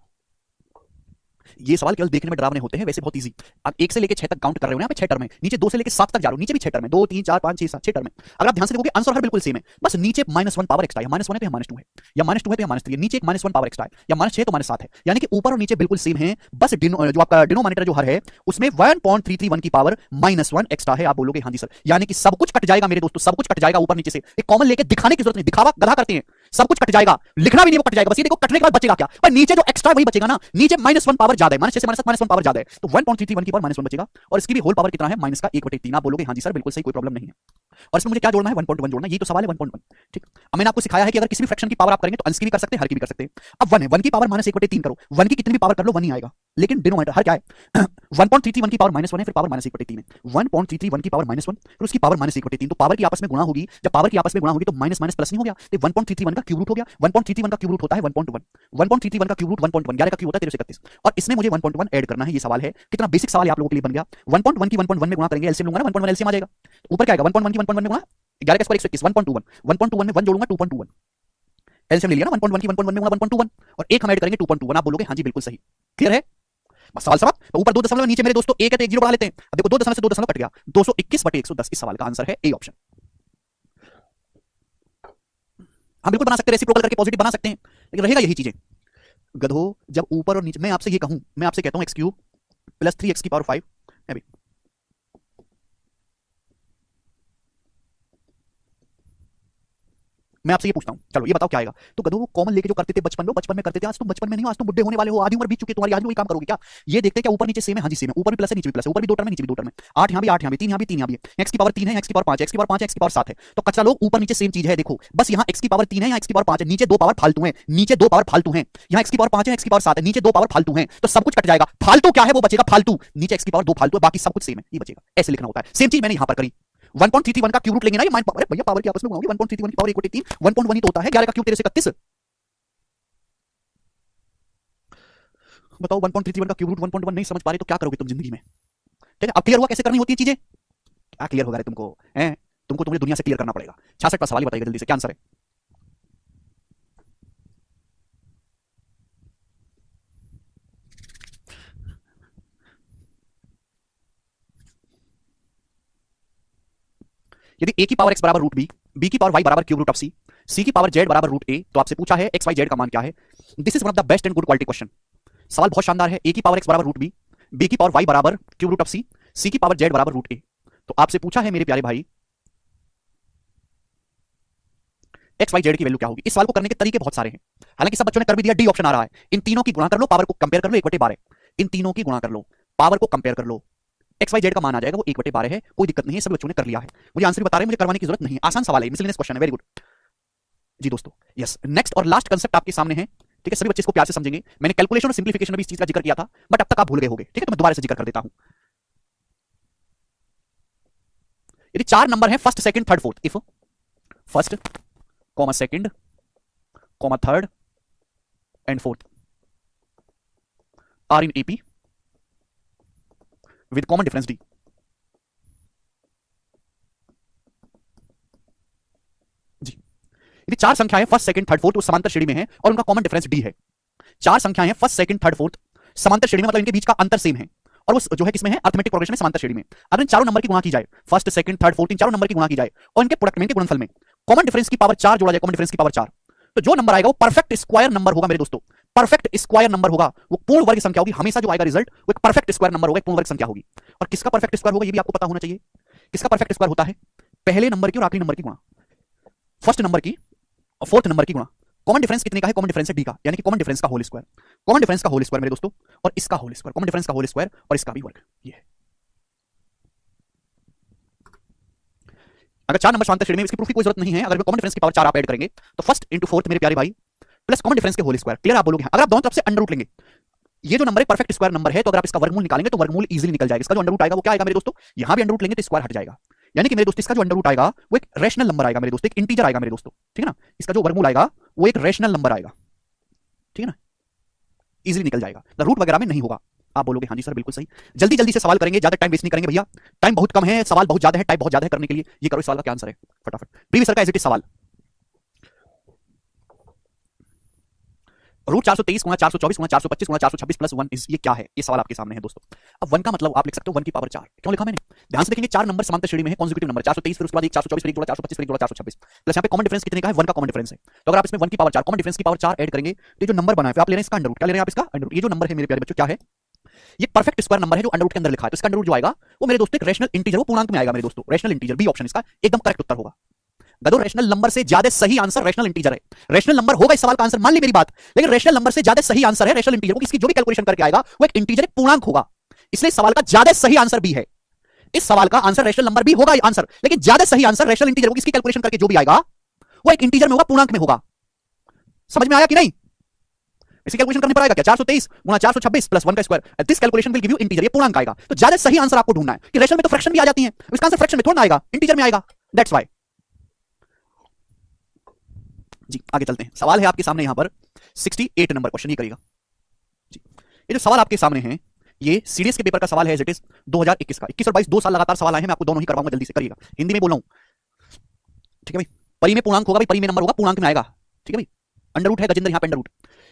ये सवाल केवल देखने में डरावने होते हैं, वैसे बहुत इजी। आप 1 से लेके 6 तक काउंट कर रहे हो ना, यहाँ पे 6 टर्म है, नीचे 2 से लेके 7 तक जा रहे हो, नीचे भी 6 टर्म है, 2, 3, 4, 5, 6, 7, 6 टर्म है। अगर आप ध्यान से देखोगे आंसर हर बिल्कुल सेम है, बस नीचे -1 पावर एक्स्ट्रा है, -1 है तो यहाँ -2 है, या -2 है तो यहाँ -3 है, नीचे एक -1 पावर एक्स्ट्रा है, या -6 है तो -7 है, यानी कि ऊपर और नीचे बिल्कुल सेम है, बस जो आपका डिनोमिनेटर जो हर है उसमें 1.331 की पावर -1 एक्स्ट्रा है। आप बोलोगे हाँ जी सर, यानी कि सब कुछ कट जाएगा मेरे दोस्तों, सब कुछ कट जाएगा ऊपर नीचे से, एक कॉमन लेके दिखाने की जरूरत नहीं, दिखावा गधा करते हैं, सब कुछ कट जाएगा, लिखना भी नहीं वो कट जाएगा, बस ये देखो कटने के बाद बचेगा क्या, पर नीचे जो एक्स्ट्रा वही बचेगा ना, नीचे -1 पावर ज्यादा है, -6 से -1 पावर ज्यादा है, तो 1.331 की पावर -1 बचेगा, और इसकी भी होल पावर कितना है? -1/3। आप बोलोगे हाँ जी सर बिल्कुल सही, कोई प्रॉब्लम नहीं है। और इसमें मुझे क्या जोड़ना है? 1.1 जोड़ना है, ये तो सवाल है 1.1। ठीक, अब मैंने आपको सिखाया है कि अगर किसी भी फ्रैक्शन की पावर आप करेंगे तो अंश की भी कर सकते हैं, हर की भी कर सकते हैं। अब 1 है, 1 की पावर -1/3 करो, 1 की कितनी भी पावर कर लो 1 ही आएगा, लेकिन डिनोमिनेटर हर क्या है 1.331 की पावर -1 है, फिर पावर -1/3 है, 1.331 की पावर -1 फिर उसकी पावर -1/3, तो पावर की आपस में गुणा होगी, जब पावर की आपस में गुणा होगी तो माइनस माइनस प्लस नहीं हो गया, तो 1.331 का क्यूब रूट हो गया, 1.331 का क्यूब रूट होता है 1.1, 1.331 का क्यूब रूट 1.1, 11 का क्यूब होता है 1331, और इसमें मुझे 1.1 ऐड करना है। ये सवाल है, कितना बेसिक सवाल है आप लोगों के लिए बन गया। 1.1 की 1.1 में गुणा करेंगे, एलसीएम लूंगा ना, 1.1 एलसीएम आ जाएगा, तो ऊपर क्या आएगा 1.1 की 1.1 में गुणा 11 का स्क्वायर 121, 1.21, 1.21 में 1 जोड़ूंगा 2.21, एलसीएम ले लिया ना, 1.1 की 1.1 में गुणा 1.21, और एक हम ऐड करेंगे 2.21। आप बोलोगे हाँ जी बिल्कुल सही, क्लियर है, बस सवाल समाप्त। तो ऊपर 2 दशमलव, नीचे मेरे दोस्तों 1 है तो 1 जीरो बढ़ा लेते हैं। अब देखो 2 दशमलव से 2 दशमलव कट गया, 221/110 इस सवाल का आंसर है, ए ऑप्शन। हम बिल्कुल बना सकते हैं, रेसिप्रोकल करके पॉजिटिव बना सकते हैं, लेकिन रहेगा यही चीजें। गधो, जब ऊपर और नीचे, मैं आपसे ये कहूं, मैं आपसे कहता हूं एक्स क्यूब प्लस 3x की पावर 5 है भाई, मैं आपसे ये पूछता हूं, चलो ये बताओ क्या आएगा। तो गधो वो कॉमन लेके जो करते थे बचपन में, बचपन में करते थे, आज तुम बचपन में नहीं हो, आज तुम बुढ़े होने वाले हो, आधी उम्र बीत चुकी है तुम्हारी, आज भी वही काम करोगे क्या? ये देखते हैं क्या ऊपर नीचे सेम है, हाँ जी सेम है, ऊपर भी प्लस है नीचे भी प्लस है, ऊपर भी 2 टर्म है नीचे भी 2 टर्म है, 8 यहाँ भी 8 यहाँ भी 3 यहाँ भी 3 यहाँ भी है, एक्स की पावर 3 है, एक्स की पावर 5 है, एक्स की पावर 5 है, एक्स की पावर 7 है, तो कच्चा लोग ऊपर नीचे सेम चीज है, देखो बस यहाँ एक्स की पावर 3 है, यहाँ एक्स की पावर 5 है, नीचे 2 पावर फालतू है, नीचे 2 पावर फालतू है, यहाँ एक्स की पावर 5 है, एक्स की पावर 7 है, नीचे 2 पावर फालतू है, तो सब कुछ कट जाएगा, फालतू क्या है वो बचेगा फालतू, नीचे एक्स की पावर 2 फालतू है, बाकी सब कुछ सेम है, ये बचेगा, ऐसे लिखना होता है। सेम चीज मैंने यहाँ पर करी, 1.331 का क्यूब रूट लेंगे ना, ये माइंड पावर है भैया, पावर की आपस में घुमाओगे, 1.331 की पावर 1/3 1.1 ही तो होता है, 11 का क्यूब 13 से 31, बताओ 1.331 का क्यूब रूट 1.1 नहीं समझ पा रहे तो क्या करोगे तुम जिंदगी में? ठीक है, अब क्लियर हुआ कैसे करनी होती है चीजें? क्या क्लियर होगा रे तुमको? हैं, तुमको तुम्हें दुनिया से क्लियर करना पड़ेगा। 66 का सवाल ही बताइएगा जल्दी से, क्या आंसर है? यदि a की पावर x बराबर रूट b की पावर y बराबर क्यूब रूट ऑफ c की पावर z बराबर रूट a, तो आपसे पूछा है x y z का मान क्या है। This is one of the best and good quality question. सवाल बहुत शानदार है। a की पावर x बराबर रूट b की पावर y बराबर क्यूब रूट ऑफ c की पावर z बराबर रूट a। तो आपसे पूछा है मेरे प्यारे भाई एक्स वाई जेड की वैल्यू क्या होगी। इस सवाल को करने के तरीके बहुत सारे हैं, हालांकि सब बच्चों ने कर भी दिया, डी ऑप्शन आ रहा है। इन तीनों की गुणा कर लो, पावर को कंपेयर कर लो, 1/12। इन तीनों की गुणा कर लो, पावर को कंपेयर कर लो, एक्स वाई जेड का मान आ जाएगा, वो 1/12 है, कोई दिक्कत नहीं है, सभी बच्चों ने कर लिया है। मुझे आंसर भी बता रहे हैं, मुझे करवाने की जरूरत नहीं है, आसान सवाल है, मिसलेनियस क्वेश्चन है, वेरी गुड जी दोस्तों। यस, नेक्स्ट और लास्ट कंसेप्ट आपके सामने है, ठीक है, सभी बच्चे इसको प्यार से समझेंगे। मैंने कैलकुलेशन और सिंप्लीफिकेशन में भी इस चीज का जिक्र किया था, बट अब तक आप भूल गए होंगे, ठीक है, तो मैं दोबारा से जिक्र कर देता हूं। यदि 4 नंबर है first second third fourth, if first comma second comma third and fourth are in AP with common difference D, जी यदि 4 संख्याएं फर्स्ट सेकंड थर्ड फोर्थ समांतर श्रेणी में है और उनका कॉमन डिफरेंस डी है। 4 संख्याएं फर्स्ट सेकंड थर्ड फोर्थ समांतर श्रेणी में, मतलब इनके बीच का अंतर सेम है, और वो जो है किसमें है, अर्थमेटिक प्रोग्रेशन में समांतर श्रेणी में। अगर इन चारों नंबर की गुणा की जाए, फर्स्ट सेकंड थर्ड फोर्थ, इन चारों नंबर की गुणा की जाए और इनके प्रोडक्ट में, इनके गुणनफल में कॉमन डिफरेंस की पावर 4 जोड़ा जाए, कॉमन डिफरेंस की पावर 4, तो जो नंबर आएगा वो परफेक्ट स्क्वायर नंबर होगा मेरे दोस्तों, परफेक्ट स्क्वायर नंबर होगा, वो पूर्ण वर्ग संख्या होगी। हमेशा जो आएगा रिजल्ट वो एक परफेक्ट स्क्वायर नंबर होगा, एक पूर्ण वर्ग संख्या होगी। और किसका परफेक्ट स्क्वायर होगा ये भी आपको पता होना चाहिए। किसका परफेक्ट स्क्वायर होता है? पहले नंबर की और आखिरी नंबर की गुणा, फर्स्ट नंबर की और फोर्थ नंबर की गुणा। कॉमन डिफरेंस कितने का है? कॉमन डिफरेंस है डी का, यानी कि कॉमन डिफरेंस का होल स्क्वायर, कॉमन डिफरेंस का होल स्क्वायर मेरे दोस्तों, और इसका होल स्क्वायर, कॉमन डिफरेंस का होल स्क्वायर और इसका भी वर्ग, ये है। अगर 4 नंबर समांतर श्रेणी में, इसकी प्रूफ की कोई जरूरत नहीं है। अगर कॉमन डिफरेंस की पावर 4 आप ऐड करेंगे तो फर्स्ट इंटू फोर्थ मेरे प्यारे भाई प्लस कॉमन डिफरेंस के होल स्क्वायर, क्लियर? आप बोलोगे अगर आप दोनों तरफ से अंडर रूट लेंगे, ये जो नंबर है परफेक्ट स्क्वायर नंबर है, तो अगर आप इसका वर्गमूल निकालेंगे तो वर्गमूल इजीली निकल जाएगा। इसका जो अंडर रूट आएगा वो क्या आएगा मेरे दोस्तों? यहां भी अंडर रूट लेंगे तो स्क्वायर हट जाएगा, यानी कि मेरे दोस्तों इसका जो अंडर रूट आएगा वो एक रैशनल नंबर आएगा मेरे दोस्तों, एक इंटीजर आएगा मेरे दोस्तों, ठीक है ना। इसका जो वर्गमूल आएगा वो एक रैशनल नंबर आएगा, ठीक है ना, इजीली निकल जाएगा, रूट वगैरह में नहीं होगा। आप बोलोगे हाँ जी सर बिल्कुल सही। जल्दी जल्दी से सवाल करेंगे, ज्यादा टाइम वेस्ट नहीं करेंगे भैया, टाइम बहुत कम है, सवाल बहुत ज्यादा है, टाइम बहुत ज्यादा है करने के लिए। ये करो, इस सवाल का क्या आंसर है फटाफट, प्रीवियस सर का एज इट इज सवाल। रूट 423 गुणा 424 गुणा 425 गुणा 426 प्लस 1 इज, ये क्या है? ये सवाल आपके सामने है दोस्तों। अब 1 का मतलब आप लिख सकते हो 1 की पावर 4। क्यों लिखा मैंने? ध्यान से देखेंगे, 4 नंबर समांतर श्रेणी में है, कॉन्जिक्यूटिव नंबर 423, फिर उसके बाद एक 424, फिर एक जोड़ा 425, फिर एक जोड़ा 426, प्लस यहाँ पे कॉमन डिफरेंस कितने का है? 1 का कॉमन डिफरेंस है। तो अगर आप इसमें 1 की पावर 4 कॉमन डिफरेंस की पावर 4 ऐड करेंगे तो ये जो नंबर बना है, फिर आप ले रहे हैं इसका अंडर रूट, क्या ले रहे हैं आप? इसका अंडर रूट। ये जो नंबर है मेरे प्यारे बच्चों क्या है? ये परफेक्ट स्क्वायर नंबर है जो अंडर रूट के अंदर लिखा है। तो इसका अंडर रूट जो आएगा वो मेरे दोस्तों एक रैशनल इंटीजर, वो पूर्णांक में आएगा मेरे दोस्तों, रैशनल इंटीजर, बी ऑप्शन इसका एकदम करेक्ट उत्तर होगा। गदो, रैशनल नंबर से ज्यादा सही आंसर रैशनल इंटीजर है। रैशनल नंबर होगा इस सवाल का आंसर, मान ली मेरी बात, लेकिन रैशनल नंबर से ज्यादा सही आंसर है रैशनल इंटीजर। इसकी जो भी कैलकुलेशन करके आएगा वो एक इंटीजर, एक पूर्णांक होगा, इसलिए सवाल का ज्यादा सही आंसर बी है। इस सवाल का आंसर रैशनल नंबर भी होगा आंसर, लेकिन ज्यादा सही आंसर रैशनल इंटीजर होगा। इसकी कैलकुलेशन करके जो भी आएगा वो एक इंटीजर में होगा, पूर्णांक में होगा। समझ में आया कि नहीं? इसी कैलकुलेशन करने पर आएगा क्या? 423 गुणा 426 प्लस 1 का square, this calculation will give you integer, ये पूर्णांक आएगा। तो ज्यादा सही आंसर आपको ढूंढना है कि रैशनल में तो फ्रैक्शन भी आ जाती है, इसका आंसर फ्रैक्शन में थोड़ा ना आएगा, इंटीजर में आएगा, दैट्स व्हाई। जी आगे चलते हैं। सवाल है आपके सामने यहां पर 68 नंबर क्वेश्चन, ये करिएगा जी। ये जो सवाल आपके सामने है ये सीडीएस के पेपर का सवाल है, एज इट इज 2021 का। 21 और 22 2 साल लगातार सवाल आए हैं, मैं आपको दोनों ही करवाऊंगा, जल्दी से करिएगा। हिंदी में बोल रहा हूं, ठीक है भाई। परी में पूर्णांक होगा भाई, परी में नंबर होगा, पूर्णांक में आएगा, ठीक है भाई। अंडर रूट है गजेंद्र, यहां पे अंडर रूट।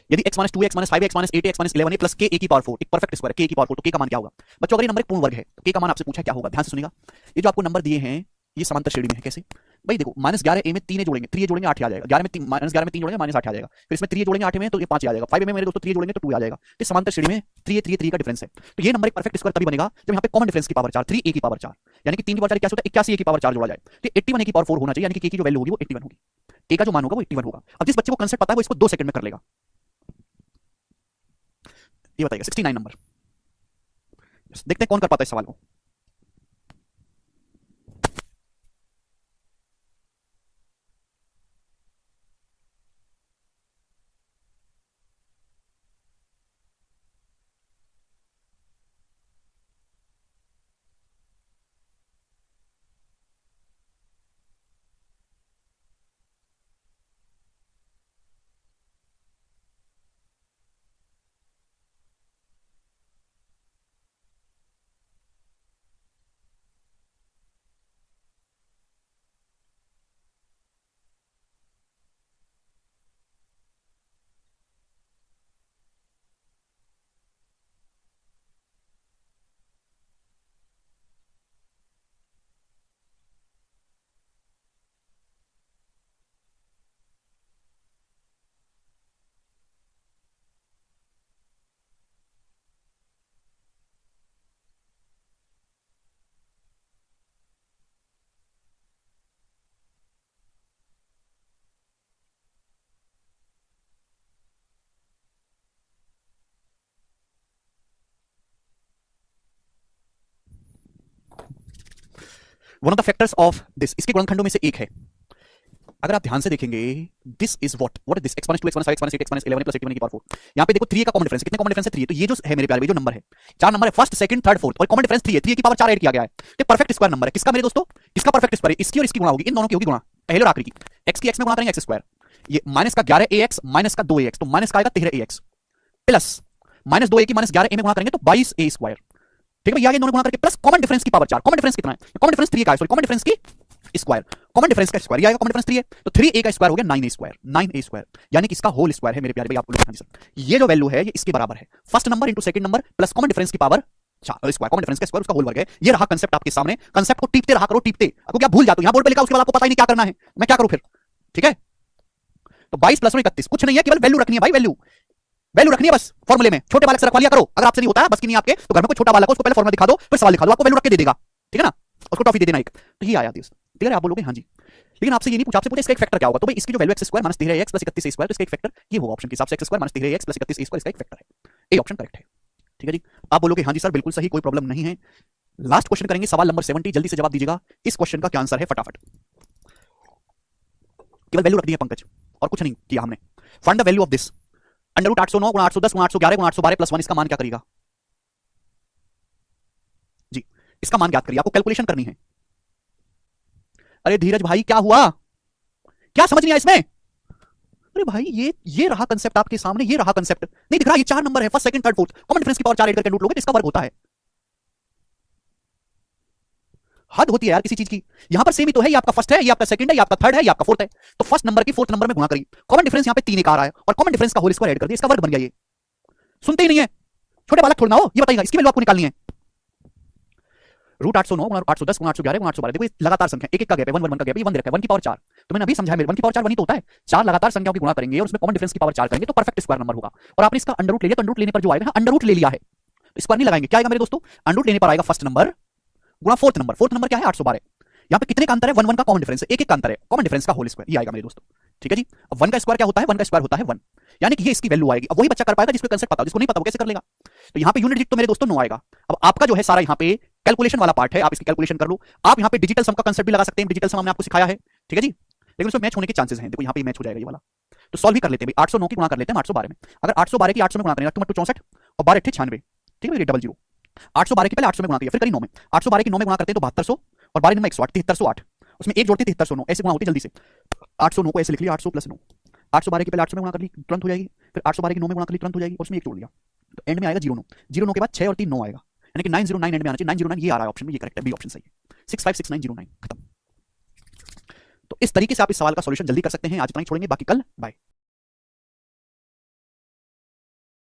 यदि x - 2 x - 5 x - 8 x - 11 plus k a की पावर 4, एक परफेक्ट स्क्वायर है, k की पावर 4, तो k का मान क्या होगा बच्चों? अगर ये नंबर एक पूर्ण वर्ग है तो k का मान आपसे पूछा क्या होगा? ध्यान से सुनिएगा। ये जो आपको नंबर दिए हैं ये समांतर श्रेणी में है, कैसे भाई देखो -11 ए में 3 ए जोड़ेंगे, 3 ए जोड़ेंगे 8 आ जाएगा, 11 में 3 -11 में 3 जोड़ेंगे -8 आ जाएगा, फिर इसमें 3 ए जोड़ेंगे 8 में तो ये 5 आ जाएगा, 5 ए में मेरे दोस्तों 3 जोड़ेंगे तो 2 आ जाएगा। तो समांतर श्रेणी में 3 का डिफरेंस है। तो ये नंबर एक परफेक्ट स्क्वायर तभी बनेगा जब यहाँ पे कॉमन डिफरेंस की पावर 4 3 ए की पावर 4, यानी कि 3 की पावर 4 क्या होता है 81 ए की पावर 4 जोड़ा जाए तो 81 ए की पावर 4 होना चाहिए, यानी कि के की जो वैल्यू होगी वो 81 होगी, ए का जो मान होगा वो 81 होगा। अब जिस बच्चे को कांसेप्ट पता है वो इसको 2 सेकंड में कर लेगा। ये बताइएगा 69 नंबर, देखते हैं कौन कर पाता है इस सवाल को। One of the factors of this, इसके गुणनखंडों में से एक है, अगर आप ध्यान से देखेंगे this is what is this exponents 2 exponents 5 exponents 8 exponents 11 plus 81 की पावर 4। यहां पे देखो 3 का कॉमन डिफरेंस, कितने कॉमन डिफरेंस है 3, तो ये जो है मेरे प्यारे भाई जो नंबर है 4 नंबर है, फर्स्ट सेकंड थर्ड फोर्थ और कॉमन डिफरेंस 3 है, 3 की पावर 4 ऐड किया गया है, तो परफेक्ट स्क्वायर नंबर है। किसका मेरे दोस्तों, किसका परफेक्ट स्क्वायर है, इसकी और इसकी गुणा होगी, इन दोनों की होगी गुणा, पहले और आखिरी की, x की x में गुणा करेंगे x स्क्वायर, ये माइनस का 11ax माइनस का 2ax, तो माइनस का आएगा 13ax प्लस माइनस 2a की माइनस 11a में गुणा करेंगे तो 22a स्क्वायर, ठीक है भैया, ये दोनों गुणा करके प्लस कॉमन डिफरेंस की पावर 4, कॉमन डिफरेंस कितना है, कॉमन डिफरेंस 3 का है, सॉरी कॉमन डिफरेंस की स्क्वायर, कॉमन डिफरेंस का स्क्वायर, ये आएगा कॉमन डिफरेंस 3 है, तो 3a का स्क्वायर हो गया 9a स्क्वायर, 9a स्क्वायर, यानी कि इसका होल स्क्वायर है मेरे प्यारे भाई, आपको लिखना है सर, ये जो वैल्यू है ये इसके बराबर है, first number into second number plus common difference की पावर स्क्वायर, कॉमन डिफरेंस का स्क्वायर उसका होल वर्ग है। ये रहा कंसेप्ट आपके सामने, कंसेप्ट को टीपते रहा करो, टीपते, आपको क्या भूल जाते हो, यहां बोर्ड पे लिखा उसके बाद आपको पता ही नहीं क्या करना है, मैं क्या करूं फिर, ठीक है। तो 22 प्लस 31 कुछ नहीं है, केवल वैल्यू रखनी है भाई, वैल्यू वैल्यू रखनी है बस, फॉर्मूले में छोटे बालक से रखवा लिया करो, अगर आपसे नहीं होता है बस की नहीं आपके तो घर में कोई छोटा बालक हो उसको पहले फॉर्मूला दिखा दो फिर सवाल दिखा दो, आपको वैल्यू रख के दे देगा, ठीक है ना, उसको टॉफी दे देना एक, तो ये आया दिस क्लियर है, आप बोलोगे हाँ जी, लेकिन आपसे ये नहीं पूछा, आपसे पूछा इसका एक फैक्टर क्या होगा, तो भाई इसकी जो value x square minus 13x plus 31a square, तो इसका एक फैक्टर ये होगा ऑप्शन के हिसाब से, x square minus 13x plus 31a square इसका एक फैक्टर है, ए ऑप्शन करेक्ट है, ठीक है जी। आप बोलोगे हाँ जी सर बिल्कुल सही, कोई प्रॉब्लम नहीं है। लास्ट क्वेश्चन करेंगे, सवाल नंबर 70, जल्दी से जवाब दीजिएगा, इस क्वेश्चन का क्या आंसर है फटाफट, केवल वैल्यू रख दी है पंकज और कुछ नहीं किया हमने। Find the value of this, under root 809 गुणा 810 गुणा 811 गुणा 812 प्लस 1, इसका मान क्या करेगा जी, इसका मान ज्ञात करिए, आपको कैलकुलेशन करनी है। अरे धीरज भाई क्या हुआ, क्या समझ नहीं आया इसमें, अरे भाई ये रहा कंसेप्ट आपके सामने, ये रहा कंसेप्ट, नहीं दिख रहा, ये 4 नंबर है, first second third fourth, common difference की पावर 4 ऐड करके रूट लोगे तो इसका वर्ग होता है, हद होती है यार किसी चीज की, यहां पर सेम ही तो है, ये आपका फर्स्ट है, ये आपका सेकंड है, ये आपका थर्ड है, ये आपका फोर्थ है, तो फर्स्ट नंबर की फोर्थ नंबर में गुणा करिए, कॉमन डिफरेंस यहां पे 3 आ रहा है और कॉमन डिफरेंस का होल स्क्वायर ऐड कर दिया, इसका वर्ग बन गया, ये सुनते ही नहीं है, छोटे बालक थोड़ा ना हो, ये बताइएगा इसकी वैल्यू आपको निकालनी है। रूट 809 गुणा 810 गुणा 811 गुणा 812, देखो ये लगातार संख्या, एक एक का गैप है, 1 1 1 का गैप है, 1 दे रखा है, 1 की पावर 4, तो मैंने अभी समझाया, मेरे 1 की पावर 4 1 ही तो होता है, 4 लगातार संख्याओं की गुणा करेंगे और उसमें कॉमन डिफरेंस की पावर 4 करेंगे तो परफेक्ट स्क्वायर नंबर होगा, और आपने इसका अंडर रूट ले लिया, तो अंडर रूट लेने पर जो आएगा, अंडर रूट ले लिया है तो स्क्वायर नहीं लगाएंगे, क्या आएगा मेरे दोस्तों, अंडर रूट लेने पर आएगा फर्स्ट नंबर गुणा फोर्थ नंबर क्या है 812, यहाँ पे कितने का अंतर है, 1 1 का कॉमन डिफरेंस है, एक एक का अंतर है, कॉमन डिफरेंस का होल स्क्वायर, ये आएगा मेरे दोस्तों, ठीक है जी। अब 1 का स्क्वायर क्या होता है, 1 का स्क्वायर होता है 1, यानी कि ये इसकी वैल्यू आएगी, अब वही बच्चा कर पाएगा जिसको कंसेप्ट पता हो, जिसको नहीं पता वो कैसे कर लेगा, तो यहाँ पे यूनिट डिजिट तो मेरे दोस्तों 9 आएगा। अब आपका जो है सारा यहाँ पे कैलकुलेशन वाला पार्ट है, आप इसकी कैलकुलेशन कर लो, आप यहाँ पे डिजिटल सम का कंसेप्ट भी लगा सकते हैं, डिजिटल सम हमने आपको सिखाया है, ठीक है जी, लेकिन उसमें मैच होने के चांसेस हैं, देखो यहाँ पे मैच हो जाएगा ये वाला, तो सॉल्व भी कर लेते हैं भाई, 809 की गुणा कर लेते हैं 812 में, अगर 812 की 800 में गुणा करेंगे 8 2 64 और 12 8 96, ठीक है भाई, डबल 0, 812 की पहले 800 में गुणा किया फिर करी 9 में, 812 की 9 में गुणा करते हैं तो 7200 और 12 में 108 7308, उसमें एक जोड़ते 7309, ऐसे गुणा होती जल्दी से, 809 को ऐसे लिख लिया 800 प्लस 9, 812 की पहले 800 में गुणा कर ली तुरंत हो जाएगी, फिर 812 की 9 में गुणा कर ली तुरंत हो जाएगी और उसमें एक जोड़ लिया, तो एंड में आएगा 09, 09 के बाद 6 और 3 9 आएगा, यानी कि 909 एंड में आना चाहिए, 909 ये आ रहा है ऑप्शन में, ये करेक्ट है, बी ऑप्शन सही है, 656909 खत्म। तो इस तरीके से आप इस सवाल का सॉल्यूशन जल्दी कर सकते हैं, आज इतना ही छोड़ेंगे, बाकी कल बाय।